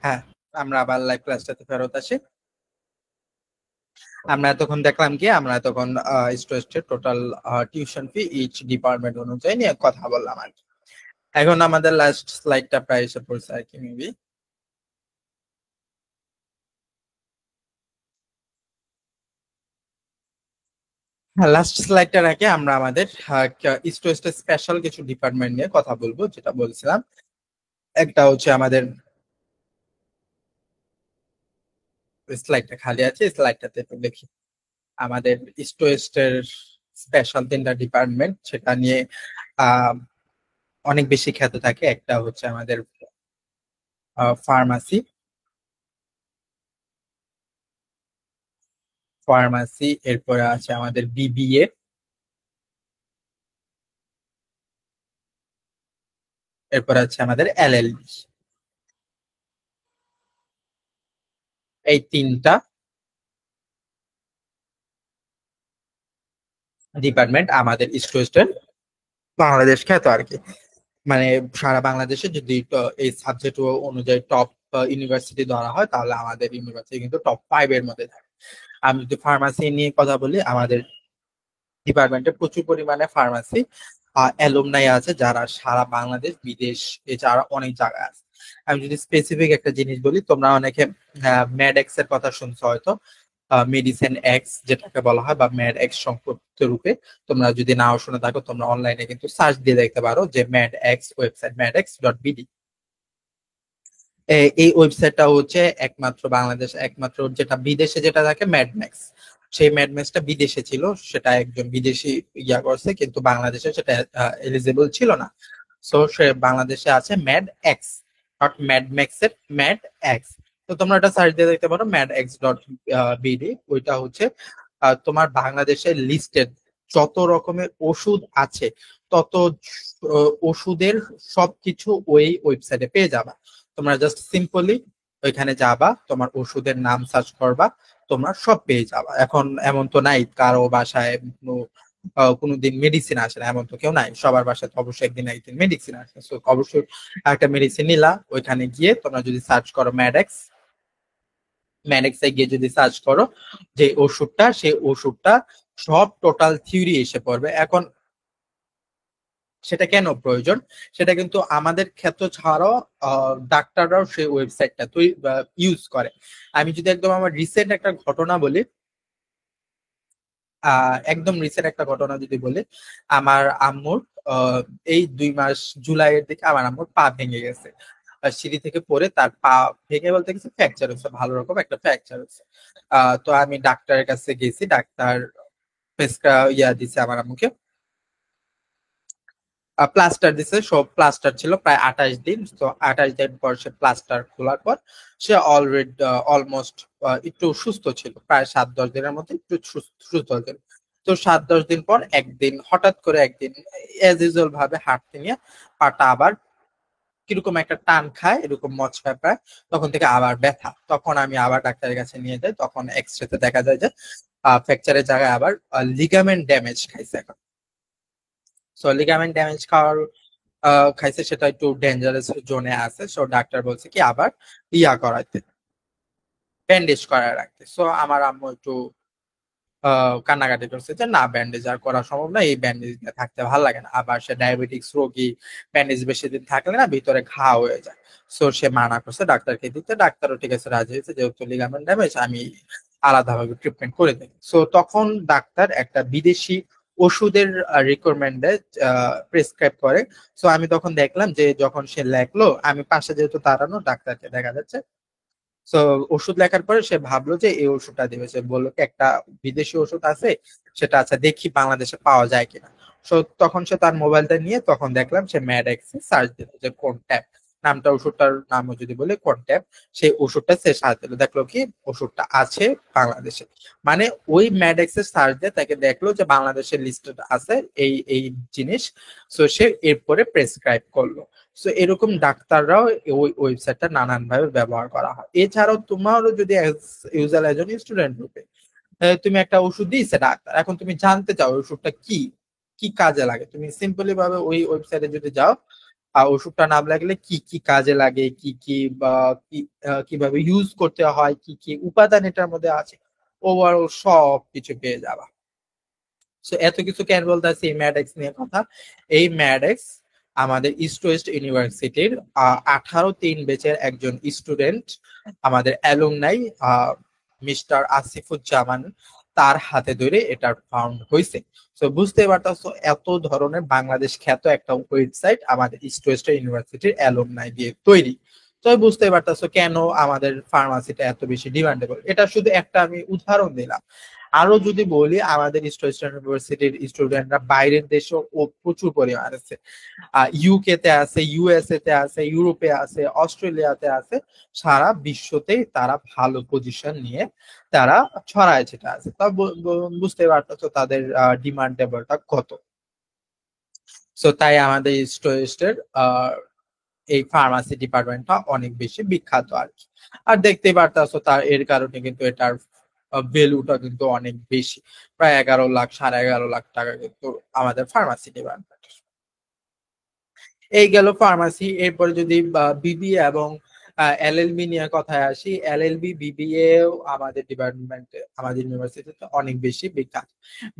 হ্যাঁ, আমরা আবার লাইভ ক্লাসটাতে ফেরত আসি। আমরা এতক্ষণ দেখলাম কি, আমরা এতক্ষণ স্টুডেন্টের total tuition fee each department অনুযায়ী নিয়ে কথা বললাম আর কি। এখন আমাদের লাস্ট স্লাইডটা প্রায় এসে পড়ছে আর কি মেবি। হ্যাঁ, লাস্ট স্লাইডটা রেখে আমরা আমাদের স্টুডেন্টের স্পেশাল কিছু ডিপার্টমেন্ট নিয়ে কথা বলবো, যেটা বলছিলাম। একটা হচ্ছে আমাদের স্লাইডটা খালি আছে, স্লাইডটাতে একটু দেখি। আমাদের স্টুডেন্টের স্পেশাল তিনটা ডিপার্টমেন্ট, সেটা নিয়ে আহ অনেক বেশি খ্যাত থাকে। একটা হচ্ছে আমাদের ফার্মাসি, এরপরে আছে আমাদের বিবিএ, এরপরে আছে আমাদের এলএলবি। এই তিনটা ডিপার্টমেন্ট আমাদের স্টুডেন্ট বাংলাদেশ খ্যাত আর কি। মানে সারা বাংলাদেশে যদি এই সাবজেক্ট অনুযায়ী টপ ইউনিভার্সিটি ধরা হয়, তাহলে আমাদের ইউনিভার্সিটি কিন্তু টপ 5 এর মধ্যে থাকে। আমি যদি ফার্মাসি নিয়ে কথা বলি, আমাদের ডিপার্টমেন্টে প্রচুর পরিমাণে ফার্মাসি অ্যালুমনাই আছে, যারা সারা বাংলাদেশ বিদেশ এছাড়া অনেক জায়গায় আছে। আমি যদি স্পেসিফিক একটা জিনিস বলি, তোমরা অনেকে ম্যাডএক্স এর কথা শুনছো হয়তো, মেডিসিন এক্স যেটাকে বলা হয়, বা ম্যাড এক্স সংক্ষিপ্ত রূপে। তোমরা যদি নাও শুনে থাকো, তোমরা অনলাইনে কিন্তু সার্চ দিয়ে দেখতে পারো যে ম্যাড এক্স ওয়েবসাইট, madx.bd। এই ওয়েবসাইটটা হচ্ছে একমাত্র বাংলাদেশ, একমাত্র যেটা বিদেশে যেটা থাকে ম্যাডম্যাক্স। সেই ম্যাডম্যাক্সটা বিদেশে ছিল, সেটা একজন বিদেশি ইয়া করছে, কিন্তু বাংলাদেশে সেটা এলিজিবল ছিল না। সো সে বাংলাদেশে আছে ম্যাড এক্স, নট ম্যাডম্যাক্স এর ম্যাড এক্স। তো তোমরা এটা সার্চ দিয়ে দেখতে পারো madx.bd। ওইটা হচ্ছে তোমার বাংলাদেশের লিস্টেড যত রকমের ওষুধ আছে, তত ওষুধের সবকিছু ওই ওয়েবসাইটে পেয়ে যাবা। তোমরা জাস্ট সিম্পলি ওইখানে যাবা, তোমার ওষুধের নাম সার্চ করবা, তোমরা সব পেয়ে যাবা। এখন এমন তো নাই কারো বাসায় কোনোদিন মেডিসিন আসে না, এমন তো কেউ নাই। সবার বাসায় তো অবশ্যই একদিন একদিন মেডিসিন আসে। তো অবশ্যই একটা মেডিসিন নিলা, ওইখানে গিয়ে তোমরা যদি সার্চ করো ম্যাডেক্স, ম্যাডেক্সে গিয়ে যদি সার্চ করো যে ওষুধটা, সেই ওষুধটা সব টোটাল থিওরি এসে পড়বে। এখন সেটা কেন প্রয়োজন, সেটা কিন্তু আমাদের ক্ষেত্র ছাড়াও ডাক্তাররাও সেই ওয়েবসাইটটা ইউজ করে। আমি যদি একদম আমার রিসেন্ট একটা ঘটনা বলি, একদম রিসেন্ট একটা ঘটনা যদি বলি, আমার আম্মুর এই 2 মাস জুলাইয়ের দিকে আমার আম্মুর পা ভেঙে গেছে। সিঁড়ি থেকে পড়ে তার পা ভেঙে বলতে গেছে ফ্র্যাকচার হচ্ছে, ভালো রকম একটা ফ্র্যাকচার হচ্ছে। তো আমি ডাক্তারের কাছে গেছি, ডাক্তার ইয়া দিছে আমার আম্মুকে, প্লাস্টার দিছে। সব প্লাস্টার ছিল প্রায় 28 দিন। তো 28 দিন পর সে প্লাস্টার খোলার পর সে অলরেডি অলমোস্ট একটু সুস্থ ছিল, প্রায় 7-10 দিনের মধ্যে একটু সুস্থ হয়েছিল। তো 7-10 দিন পর একদিন হঠাৎ করে, একদিন এজ ইউজুয়াল ভাবে হাঁটতে নিয়ে পাটা আবার কিরকম একটা টান খায়, এরকম মচকায় প্রায়। তখন থেকে আবার ব্যথা, তখন আমি আবার ডাক্তারের কাছে নিয়ে যাই। তখন এক্সরেতে দেখা যায় যে ফ্র্যাকচারের জায়গায় আবার লিগামেন্ট ড্যামেজ খাইছে। এখন সো লিগামেন্ট ড্যামেজ খাওয়ার খাইছে, সেটা একটু ডেঞ্জারাস জোনে আছে। সো ডাক্তার বলছে কি আবার ইয়া করাইতে, ব্যান্ডেজ করা রাখতে। সো আমার আম্মু একটু কান্নাকাটি করছে যে না, ব্যান্ডেজ আর করা সম্ভব না, এই ব্যান্ডেজ দিয়ে থাকতে ভালো লাগে না। আবার সে ডায়াবেটিক্স রোগী, ব্যান্ডেজ বেশি দিন থাকলে না ভিতরে ঘা হয়ে যায়। সো সে মানা করছে ডাক্তারকে দিতে, ডাক্তারও ঠিক আছে রাজি হয়েছে, যেহেতু লিগামেন্ট ড্যামেজ আমি আলাদাভাবে ট্রিটমেন্ট করে দিই। সো তখন ডাক্তার একটা বিদেশি ওষুধের রিকোয়ারমেন্ট দেয়, প্রেসক্রাইব করে। সো আমি তখন দেখলাম যে যখন সে লেখলো, আমি পাশে যেহেতু দাঁড়ানো, ডাক্তারকে দেখা যাচ্ছে। তো ওষুধ লেখার পরে সে ভাবলো যে এই ওষুধটা দিবে। সে বললো কি একটা বিদেশি ওষুধ আছে, সেটা আছে, দেখি বাংলাদেশে পাওয়া যায় কিনা। সো তখন সে তার মোবাইলটা নিয়ে, তখন দেখলাম সে ম্যাডএক্সে সার্চ দিল যে কোন ট্যাব, নামটা ওষুধটার নামও যদি বলে কোন ট্যাব, সেই ওষুধটা সে সার্চ দিল, দেখলো কি ওষুধটা আছে বাংলাদেশে। মানে ওই ম্যাডএক্সে সার্চ দিয়ে তাকে দেখলো যে বাংলাদেশের লিস্টেড আছে এই এই জিনিস। সো সে এরপরে প্রেসক্রাইব করলো। সো এরকম ডাক্তাররাও ওই ওয়েবসাইটটা নানান ভাবে ব্যবহার করা হয়। এছাড়াও তোমারও যদি ইউজার একজন স্টুডেন্ট রূপে তুমি একটা ওষুধ দিয়েছে ডাক্তার, এখন তুমি জানতে চাও ওষুধটা কি কি কাজে লাগে, তুমি সিম্পলি ভাবে ওই ওয়েবসাইটে যদি যাও, ওষুধটা নাম লাগলে কি কি কাজে লাগে, কি কি বা কিভাবে ইউজ করতে হয়, কি কি উপাদান এটার মধ্যে আছে, ওভারঅল সব কিছু পেয়ে যাবা। সো এত কিছু কেন বলতেছি এই ম্যাডেক্স নিয়ে কথা? এই ম্যাডেক্স আমাদের ইস্ট ওয়েস্ট ইউনিভার্সিটির 18-3 ব্যাচের একজন স্টুডেন্ট, আমাদের অ্যালুমনাই মিস্টার আসিফুজ্জামান, তার হাতে ধরে এটা ফাউন্ড হয়েছে। তো বুঝতে পারতেছো এত ধরনের বাংলাদেশ খ্যাত একটা ওয়েবসাইট আমাদের ইস্ট ওয়েস্ট ইউনিভার্সিটির অ্যালুমনাই দিয়ে তৈরি। তো বুঝতে পারতেছো কেন আমাদের ফার্মাসিটা এত বেশি ডিমান্ডেবল। এটা শুধু একটা আমি উদাহরণ দিলাম। আরো যদি বলি, আমাদের ইস্ট ওয়েস্ট ইউনিভার্সিটির স্টুডেন্টরা বাইরের দেশেও প্রচুর পরিমাণ আছে। ইউকে তে আছে, ইউএসএ তে আছে, ইউরোপে আছে, অস্ট্রেলিয়াতে আছে। সারা বিশ্বতেই তারা ভালো পজিশন নিয়ে তারা ছড়ায় ছিটা আছে। তা বুঝতে পারতেছো তাদের ডিমান্ডেবলটা কত। সো তাই আমাদের ইস্ট ওয়েস্টের এই ফার্মাসি ডিপার্টমেন্টটা অনেক বেশি বিখ্যাত আর কি। আর দেখতে পারতাছো তার এর কারণে কিন্তু এটার ভ্যালুটা কিন্তু অনেক বেশি, প্রায় 11 লাখ, সাড়ে 11 লাখ টাকা কিন্তু আমাদের ফার্মাসি ডিপার্টমেন্ট। এই গেল ফার্মাসি। এরপরে যদি বিবিএ এবং এলএলবি নিয়ে কথায় আসি, এলএলবি বিবিএ আমাদের ডিপার্টমেন্টে আমাদের ইউনিভার্সিটিতে অনেক বেশি বিখ্যাত।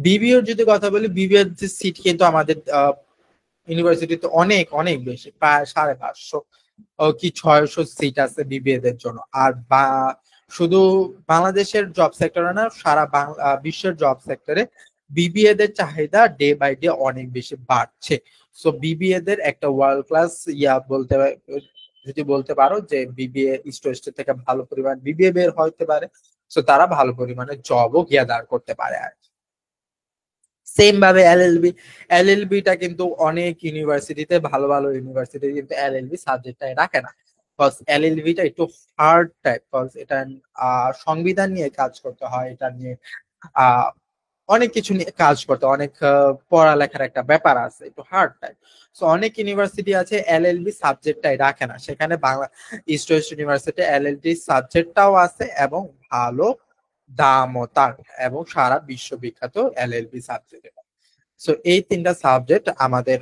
বিবিএর যদি কথা বলি, বিবিএর যে সিট কিন্তু আমাদের ইউনিভার্সিটিতে অনেক অনেক বেশি, প্রায় 550 কি 600 সিট আছে বিবিএ দের জন্য। আর শুধু বাংলাদেশের জব সেক্টরে না, সারা বিশ্বের জব সেক্টরে বিবিএ দের চাহিদা ডে বাই ডে অনেক বেশি বাড়ছে। সো বিবিএ দের একটা ওয়ার্ল্ড ক্লাস বলতে যদি বলতে পারো যে বিবিএ ইস্ট ওয়েস্ট থেকে ভালো পরিমাণ বিবিএ বের হতে পারে। সো তারা ভালো পরিমাণে জবও গ্যাদার করতে পারে আর কি। সেম ভাবে এলএলবি, এলএলবিটা কিন্তু অনেক ইউনিভার্সিটিতে, ভালো ভালো ইউনিভার্সিটি কিন্তু এলএলবি সাবজেক্টটা রাখে না। কজ এলএলবিটা একটু হার্ড টাইপ, কজ এটা সংবিধান নিয়ে কাজ করতে হয়, এটা নিয়ে আহ অনেক কিছু নিয়ে কাজ করতে, অনেক পড়ালেখার একটা ব্যাপার আছে, একটু হার্ড টাইপ। সো অনেক ইউনিভার্সিটি আছে এলএলবি সাবজেক্টটাই রাখে না, সেখানে Bangla East West University LLB সাবজেক্টটাও আছে এবং ভালো দামও তার, এবং সারা বিশ্ববিখ্যাত এলএলবি সাবজেক্ট। সো এই তিনটা সাবজেক্ট আমাদের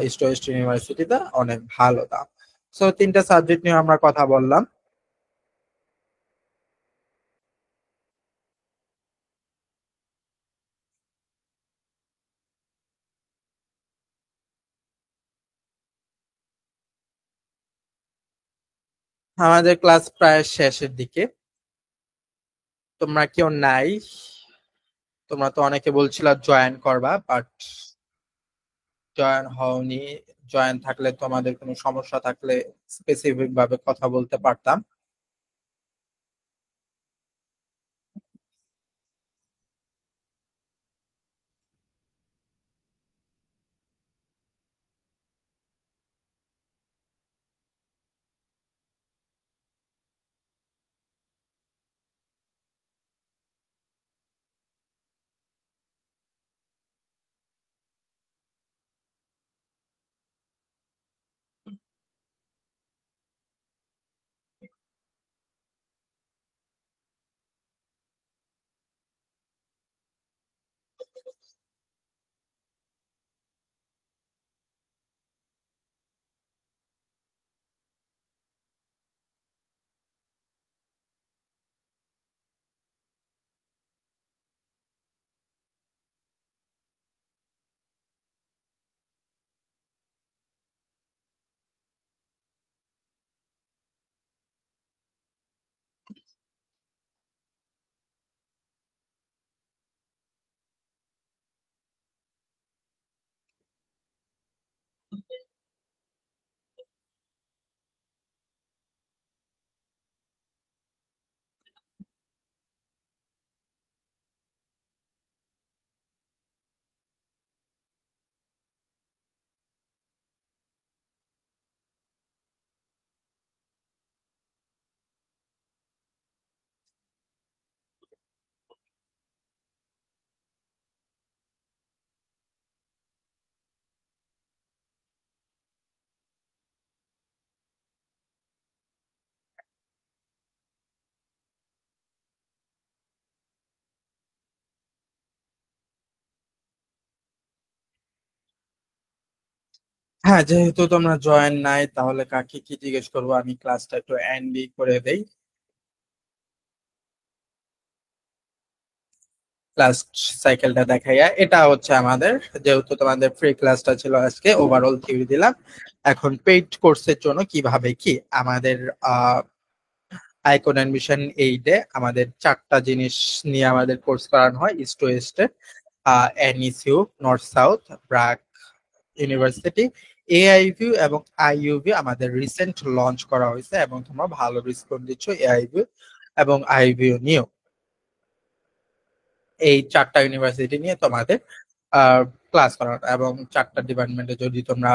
ইস্ট ওয়েস্ট ইউনিভার্সিটিতে অনেক ভালো দাম। সো তিনটা সাবজেক্ট নিয়ে আমরা কথা বললাম। আমাদের ক্লাস প্রায় শেষের দিকে। তোমরা কেউ নাই, তোমরা তো অনেকে বলছিলা জয়েন করবা, বাট জয়েন হওনি। জয়েন থাকলে তোমাদের কোনো সমস্যা থাকলে স্পেসিফিক ভাবে কথা বলতে পারতাম। হ্যাঁ, যেহেতু তোমরা জয়েন নাই তাহলে কাকে কি জিজ্ঞেস করবো, আমি ক্লাসটা একটু এন্ডি করে দেই। ক্লাস সাইকেলটা দেখাইয়া, এটা হচ্ছে আমাদের, যেহেতু তোমাদের ফ্রি ক্লাসটা ছিল আজকে, ওভারঅল থিওরি দিলাম। এখন পেইড কোর্সের জন্য কিভাবে কি আমাদের আইকন অ্যাডমিশন এইটে আমাদের চারটা জিনিস নিয়ে আমাদের কোর্স করানো হয় ইস্ট ওয়েস্টে। NSU, North South, BRAC university, AIUB এবং আইইউভিউ আমাদের রিসেন্ট লঞ্চ করা হয়েছে এবং তোমরা ভালো রেসপন্স দিচ্ছ এআইভিউ এবং আইভিউ নিয়েও। এই চারটা ইউনিভার্সিটি নিয়ে তোমাদের ক্লাস করানো, এবং চারটা ডিপার্টমেন্টে যদি তোমরা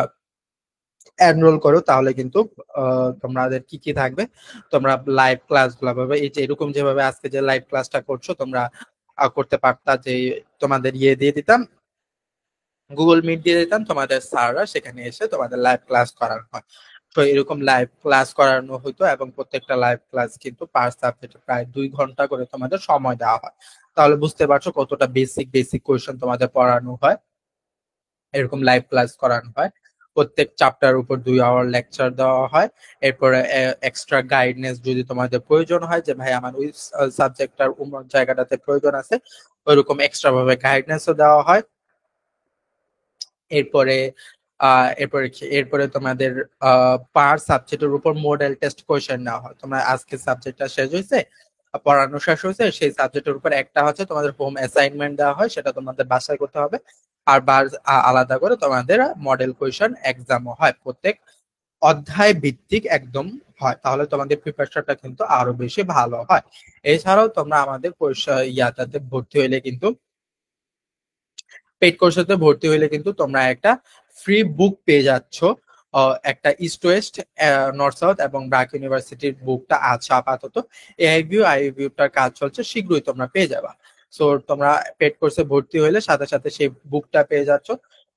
এনরোল করো তাহলে কিন্তু তোমাদের কি কি থাকবে, তোমরা লাইভ ক্লাস গুলা পাবে। এই যে এরকম যেভাবে আজকে যে লাইভ ক্লাসটা করছো তোমরা করতে পারতা, যে তোমাদের ইয়ে দিয়ে দিতাম, গুগল মিট দিয়ে দিতাম, তোমাদের স্যাররা সেখানে এসে তোমাদের লাইভ ক্লাস করানো হয়। তো এরকম লাইভ ক্লাস করানো হতো এবং প্রত্যেকটা লাইভ ক্লাস কিন্তু পার সাবজেক্টে প্রায় 2 ঘন্টা করে তোমাদের সময় দেওয়া হয়। তাহলে বুঝতে পারছো কতটা বেসিক বেসিক কোয়েশ্চেন তোমাদের পড়ানো হয়, এরকম লাইভ ক্লাস করানো হয়। প্রত্যেক চ্যাপ্টার উপর 2 আওয়ার লেকচার দেওয়া হয়। এরপরে এক্সট্রা গাইডনেস যদি তোমাদের প্রয়োজন হয়, যে ভাই আমার ওই সাবজেক্টটার জায়গাটাতে প্রয়োজন আছে, ওইরকম এক্সট্রা ভাবে গাইডনেসও দেওয়া হয়। এরপরে এরপরে তোমাদের পার সাবজেক্টের উপর মডেল টেস্ট কোয়েশ্চেন নেওয়া হয়। তোমরা আজকে সাবজেক্টটা শেষ হয়েছে, পড়ানো শেষ হয়েছে, সেই সাবজেক্টের উপর একটা হচ্ছে তোমাদের হোম অ্যাসাইনমেন্ট দেওয়া হয়, সেটা তোমাদের বাসায় করতে হবে। আর আলাদা করে তোমাদের মডেল কোয়েশ্চেন এক্সামও হয়, প্রত্যেক অধ্যায় ভিত্তিক একদম হয়। তাহলে তোমাদের প্রিপারেশনটা কিন্তু আরো বেশি ভালো হয়। এছাড়াও তোমরা আমাদের ইয়াটাতে ভর্তি হইলে কিন্তু, পেইড কোর্সেতে ভর্তি হইলে কিন্তু তোমরা একটা ফ্রি বুক পেয়ে যাচ্ছ। একটা ইস্ট ওয়েস্ট, নর্থ সাউথ এবং ব্র্যাক ইউনিভার্সিটির বুকটা আছে আপাতত। আইভিউটার কাজ চলছে, শীঘ্রই তোমরা পেয়ে যাবা। সো তোমরা পেইড কোর্সে ভর্তি হইলে সাথে সাথে সেই বুকটা পেয়ে যাচ্ছ।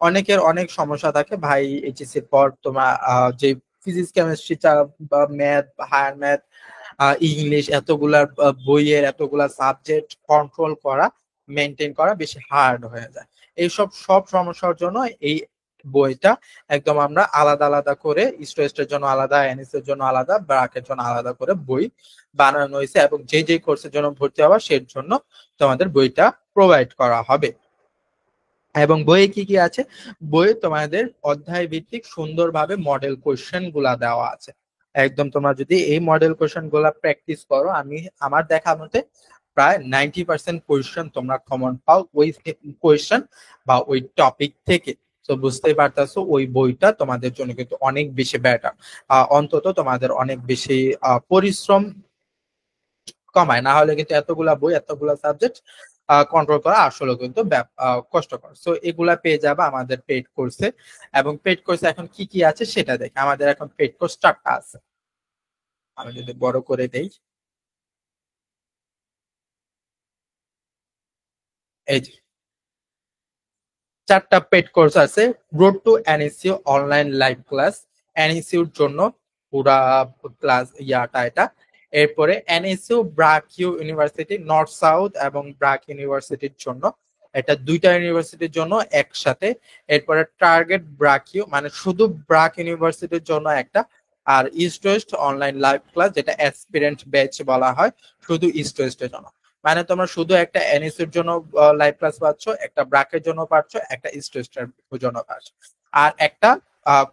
অনেকের অনেক সমস্যা থাকে ভাই, এইচএসসির পর তোমরা যে ফিজিক্স কেমিস্ট্রি বা ম্যাথ, হায়ার ম্যাথ, ইংলিশ, এতগুলা বইয়ের এতগুলা সাবজেক্ট কন্ট্রোল করা, মেনটেন করা বেশি হার্ড হয়ে যায়। এইসব সব সমস্যার জন্য এই বইটা একদম আমরা আলাদা আলাদা করে, ইস্ট ওয়েস্টের জন্য আলাদা, এনএস এর জন্য আলাদা, ব্র্যাকের জন্য আলাদা করে বই বানানো হয়েছে, এবং যে যে কোর্সের জন্য ভর্তি হওয়া সেই জন্য তোমাদের বইটা প্রোভাইড করা হবে। এবং বইয়ে কি কি আছে, বইয়ে তোমাদের অধ্যায় ভিত্তিক সুন্দরভাবে মডেল কোয়েশ্চেন গুলা দেওয়া আছে। একদম তোমরা যদি এই মডেল কোয়েশ্চেন গুলা প্র্যাকটিস করো, আমার দেখা মতে প্রায় 90% কোয়েশ্চেন তোমরা কমন পাও ওই কোয়েশ্চেন বা ওই টপিক থেকে। তো বুঝতেই পারতেছো ওই বইটা তোমাদের জন্য কিন্তু অনেক বেশি বেটার। অন্তত তোমাদের অনেক বেশি পরিশ্রম কমায়, না হলে কিন্তু এতগুলা বই এতগুলা সাবজেক্ট কন্ট্রোল করা আসলে কিন্তু কষ্টকর। সো এগুলা পেয়ে যাবে আমাদের পেইড কোর্সে। এবং পেইড কোর্সে এখন কি কি আছে সেটা দেখে, আমাদের এখন পেইড কোর্স 4টা আছে। আমি যদি বড় করে দেই, এই যে 4টা পেইড কোর্স আছে। Road to NSU online live class, এনএসইউর জন্য পুরা ক্লাস ইয়াটা এটা। এরপরে NSU BRAC university, North South এবং ব্র্যাক ইউনিভার্সিটির জন্য, এটা দুইটা ইউনিভার্সিটির জন্য একসাথে। এরপরে টার্গেট ব্র্যাক ইউ, মানে শুধু ব্র্যাক ইউনিভার্সিটির জন্য একটা। আর East West online live class, যেটা অ্যাসপিরেন্ট ব্যাচ বলা হয়, শুধু ইস্ট ওয়েস্টের জন্য। মানে তোমরা শুধু একটা এনএস এর জন্য লাইভ ক্লাস পাচ্ছ, একটা ব্র্যাকের জন্য পাচ্ছ, একটা ইস্ট ওয়েস্টের জন্য পাচ্ছ, আর একটা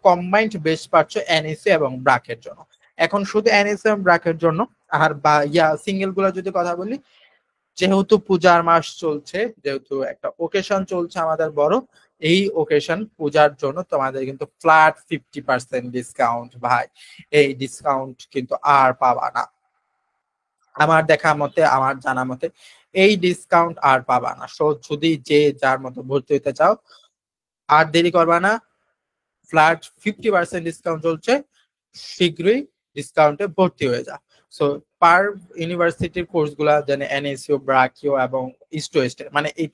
কম্বাইন্ড বেস পাচ্ছ এনএসসি এবং ব্র্যাকের জন্য। এখন শুধু এনএসসি এবং ব্র্যাকের জন্য, আর বা সিঙ্গেল গুলো যদি কথা বলি, যেহেতু পূজার মাস চলছে, যেহেতু একটা ওকেশন চলছে আমাদের বড়, এই ওকেশন পূজার জন্য তোমাদের কিন্তু ফ্ল্যাট 50% ডিসকাউন্ট ভাই। এই ডিসকাউন্ট কিন্তু আর পাবা না, আমার দেখা মতে, আমার জানা মতে এই ডিসকাউন্ট আর পাবা না। সো যদি যে যার মতো ভর্তি হতে চাও, আর দেরি করবা না, ফ্ল্যাট 50% ডিসকাউন্ট চলছে, শীঘ্রই ডিসকাউন্টে ভর্তি হয়ে যা। সো পার ইউনিভার্সিটির কোর্স গুলা, যেন এনএসইউ, ব্রাকিও এবং ইস্ট ওয়েস্ট, মানে এই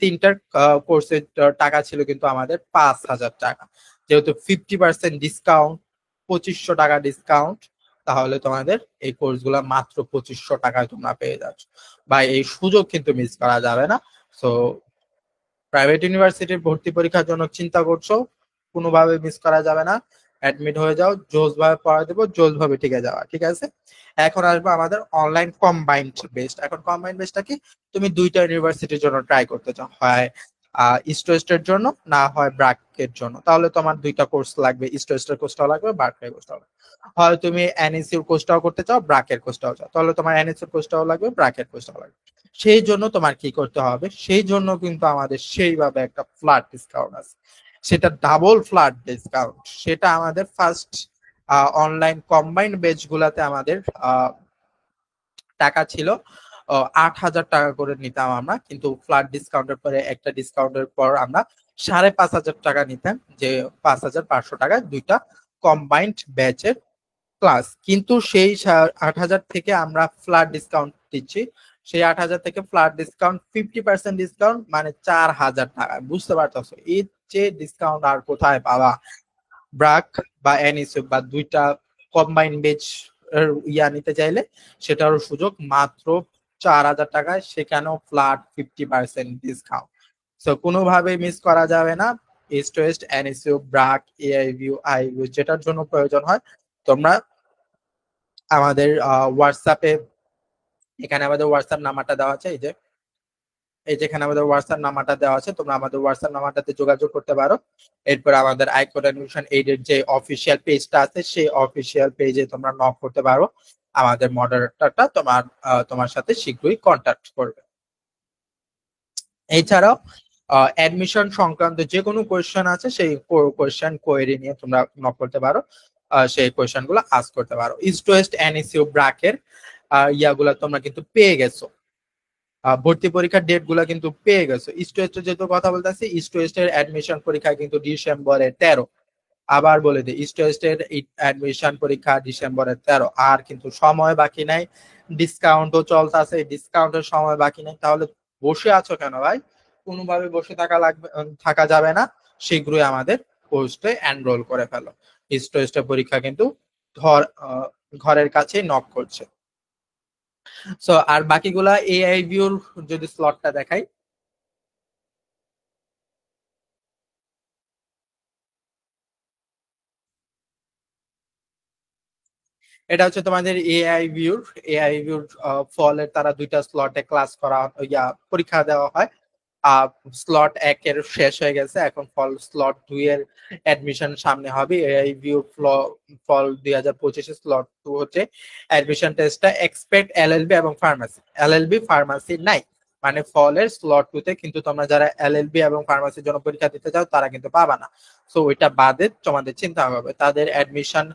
তিনটার কোর্সের টাকা ছিল কিন্তু আমাদের 5,000 টাকা। যেহেতু 50% ডিসকাউন্ট, 2500 টাকা ডিসকাউন্ট, তাহলে তোমাদের এই কোর্স গুলা মাত্র 2500 টাকায় তোমরা পেয়ে যাচ্ছ। বা এই সুযোগ কিন্তু মিস করা যাবে না। সো প্রাইভেট ইউনিভার্সিটির ভর্তি পরীক্ষার জন্য চিন্তা করছো, কোনোভাবে মিস করা যাবে না। অ্যাডমিট হয়ে যাও, জোস ভাবে পড়া দেবো, জোস ভাবে টিকে যাওয়া, ঠিক আছে। এখন আসবো আমাদের অনলাইন কম্বাইন্ড বেসড। এখন কম্বাইন্ড বেসটা কি, তুমি দুইটা ইউনিভার্সিটির জন্য ট্রাই করতে চাও, হয় ইস্ট ওয়েস্টের জন্য, না হয় ব্র্যাকের জন্য, তাহলে তোমার দুইটা কোর্স লাগবে, ইস্ট ওয়েস্টের কোর্সটাও লাগবে, ব্র্যাকের কোর্সটাও লাগবে। হয় তুমি এনএসইউর কোর্সটাও করতে চাও, ব্র্যাকের কোর্সটাও চাও, তাহলে তোমার এনএসইউর কোর্সটাও লাগবে, ব্র্যাকের কোর্সটাও লাগবে। সেই জন্য তোমার কি করতে হবে, সেই জন্য কিন্তু আমাদের সেইভাবে একটা ফ্ল্যাট ডিসকাউন্ট আছে, সেটা ডাবল ফ্ল্যাট ডিসকাউন্ট। সেটা আমাদের ফার্স্ট অনলাইন কম্বাইন্ড বেচ গুলাতে আমাদের টাকা ছিল 8,000 টাকা করে নিতাম আমরা, কিন্তু ফ্ল্যাট ডিসকাউন্টের পরে একটা ডিসকাউন্টের পর আমরা 5,500 টাকা নিতাম, যে 5,500 টাকায় দুইটা কম্বাইন্ড ব্যাচের ক্লাস। কিন্তু সেই 8,000 থেকে আমরা ফ্ল্যাট ডিসকাউন্ট দিচ্ছি, সেই 8,000 থেকে ফ্ল্যাট ডিসকাউন্ট 50% ডিসকাউন্ট, মানে 4,000 টাকা। বুঝতে পারতেছো, এর যে ডিসকাউন্ট আর কোথায় পাবা। ব্রাক বা এনএসইউ বা দুইটা কম্বাইন বেচ ইয়া নিতে চাইলে সেটারও সুযোগ মাত্র 4,000 টাকায়, সেখানেও ফ্ল্যাট 50% ডিসকাউন্ট। সো কোনোভাবে মিস করা যাবে না। ইস্ট ওয়েস্ট, এনএসইউ, ব্রাক, এআইভিউ, আইভিউ যেটার জন্য প্রয়োজন হয়, তোমরা আমাদের হোয়াটসঅ্যাপে, এখানে আমাদের হোয়াটসঅ্যাপ নাম্বারটা দেওয়া আছে, এই যেখানে আমাদের হোয়াটসঅ্যাপ নাম্বারটা দেওয়া আছে, তোমরা আমাদের হোয়াটসঅ্যাপ নাম্বারটাতে যোগাযোগ করতে পারো। এরপর আমাদের আইকন অ্যাডমিশন এইডের যে অফিসিয়াল পেজটা আছে, সেই অফিসিয়াল পেজে তোমরা নক করতে পারো, আমাদের মডারেটরটা তোমার সাথে শীঘ্রই কন্ট্যাক্ট করবে। এছাড়াও অ্যাডমিশন সংক্রান্ত যে কোনো কোয়েশ্চেন আছে, সেই কোয়েশ্চেন কোয়েরি নিয়ে তোমরা নক করতে পারো, সেই কোয়েশ্চেন গুলো আস্ক করতে পারো। ইস্ট ওয়েস্ট, এনএসইউ, ব্র্যাকের ইয়াগুলা তোমরা কিন্তু পেয়ে গেছো, ভর্তি পরীক্ষার ডেট গুলা কিন্তু পেয়ে গেছো। ইস্ট ওয়েস্টের যেহেতু কথা বলতেছি, ইস্ট ওয়েস্টের অ্যাডমিশন পরীক্ষা কিন্তু ডিসেম্বরের 13। আবার বলে দিই, ইস্ট ওয়েস্টের অ্যাডমিশন পরীক্ষা ডিসেম্বরের 13, আর কিন্তু সময় বাকি নাই, ডিসকাউন্টও চলতেছে, ডিসকাউন্টের সময় বাকি নাই। তাহলে বসে আছো কেন ভাই, কোনোভাবে বসে থাকা যাবে না, শীঘ্রই আমাদের কোর্সে এনরোল করে ফেলো। ইস্ট ওয়েস্টের পরীক্ষা কিন্তু ঘরের কাছেই নক করছে। সো আর বাকিগুলা এআইভিউর যদি স্লটটা দেখাই, এটা হচ্ছে তোমাদের এআইভিউর ফলের তারা দুইটা স্লটে ক্লাস করা পরীক্ষা দেওয়া হয়। স্লট 1 এর শেষ হয়ে গেছে, এখন স্লট 2 এর অ্যাডমিশন সামনে হবে। এআইভিউ ফল 2025 স্লট 2 হচ্ছে অ্যাডমিশন টেস্টটা এক্সপেক্ট এলএলবি এবং ফার্মাসি। এলএলবি ফার্মাসি নাই, মানে ফলের স্লট 2 তে কিন্তু তোমরা যারা এলএলবি এবং ফার্মাসির জন্য পরীক্ষা দিতে চাও তারা কিন্তু পাবা না। সো ওইটা বাদে তোমাদের চিন্তা হবে। তাদের অ্যাডমিশন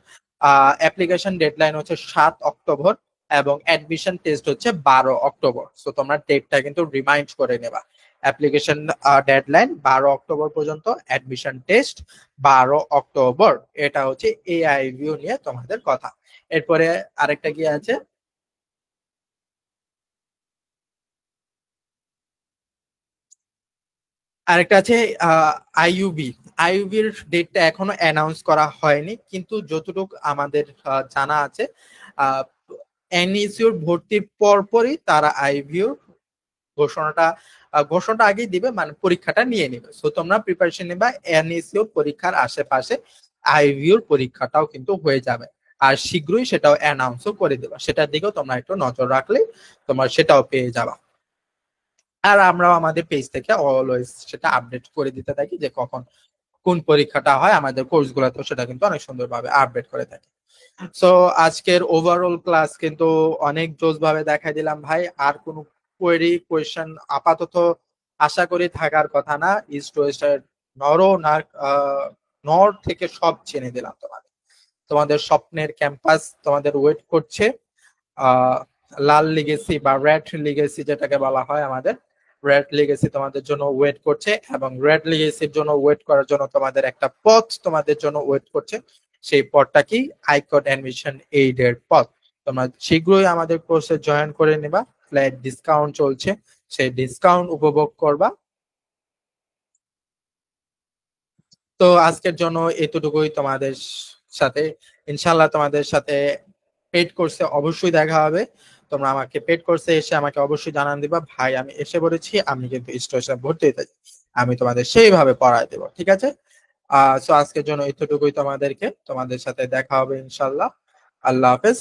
অ্যাপ্লিকেশন ডেডলাইন হচ্ছে 7 অক্টোবর এবং অ্যাডমিশন টেস্ট হচ্ছে 12 অক্টোবর। সো তোমরা ডেটটা কিন্তু রিমাইন্ড করে নেবা। অ্যাপ্লিকেশন ডেডলাইন 12 অক্টোবর পর্যন্ত, অ্যাডমিশন টেস্ট 12 অক্টোবর। এটা হচ্ছে এআইভিউ নিয়ে তোমাদের কথা। এরপরে আরেকটা কি আছে, আরেকটা আছে আইইউবি। আইইউবির ডেটটা এখনো অ্যানাউন্স করা হয়নি, কিন্তু যতটুকু আমাদের জানা আছে, এনইসিউর ভর্তির পরপরই তারা আইইউবির ঘোষণাটা আগেই দিবে, মানে পরীক্ষাটা নিয়ে নিবে। সো তোমরা প্রিপারেশন নেবা, এনইসিউর পরীক্ষার আশেপাশে আইইউর পরীক্ষাটাও কিন্তু হয়ে যাবে, আর শীঘ্রই সেটাও অ্যানাউন্সও করে দেবা। সেটার দিকেও তোমরা একটু নজর রাখলে তোমার সেটাও পেয়ে যাবা। আর আমরাও আমাদের পেজ থেকে অলওয়েজ সেটা আপডেট করে দিতে থাকি, যে কখন কোন পরীক্ষাটা হয়। আমাদের কোর্স গুলাতেও সেটা কিন্তু অনেক সুন্দরভাবে আপডেট করে থাকি। সো আজকের ওভারঅল ক্লাস কিন্তু অনেক জোস ভাবে দেখাই দিলাম ভাই। আর কোনো কোয়েশ্চেন আপাতত আশা করি থাকার কথা না। ইস্ট ওয়েস্টের নর্থ থেকে সব চিনে দিলাম তোমাদের। তোমাদের স্বপ্নের ক্যাম্পাস তোমাদের ওয়েট করছে। লাল লিগেসি বা রেড লিগেসি যেটাকে বলা হয়, আমাদের রেড লিগেসি তোমাদের জন্য ওয়েট করছে, এবং রেড লিগেসির জন্য ওয়েট করার জন্য তোমাদের একটা পথ তোমাদের জন্য ওয়েট করছে। সেই পথটা কি, আইকন অ্যাডমিশন এইড এর পথ। তোমরা শীঘ্রই আমাদের কোর্সে জয়েন করে নেবা, ফ্ল্যাট ডিসকাউন্ট চলছে, সেই ডিসকাউন্ট উপভোগ করবা। তো আজকের জন্য এতটুকুই তোমাদের সাথে। ইনশাল্লাহ তোমাদের সাথে পেড কোর্সে অবশ্যই দেখা হবে। তোমরা আমাকে পেড কোর্সে এসে আমাকে অবশ্যই জানান দিবা, ভাই আমি এসে পড়েছি, আমি কিন্তু স্টোরে ভর্তি হতে চাই, আমি তোমাদের সেইভাবে পড়ায় দেবো, ঠিক আছে। সো আজকের জন্য এতটুকুই তোমাদের সাথে দেখা হবে ইনশাল্লাহ। আল্লাহ হাফেজ।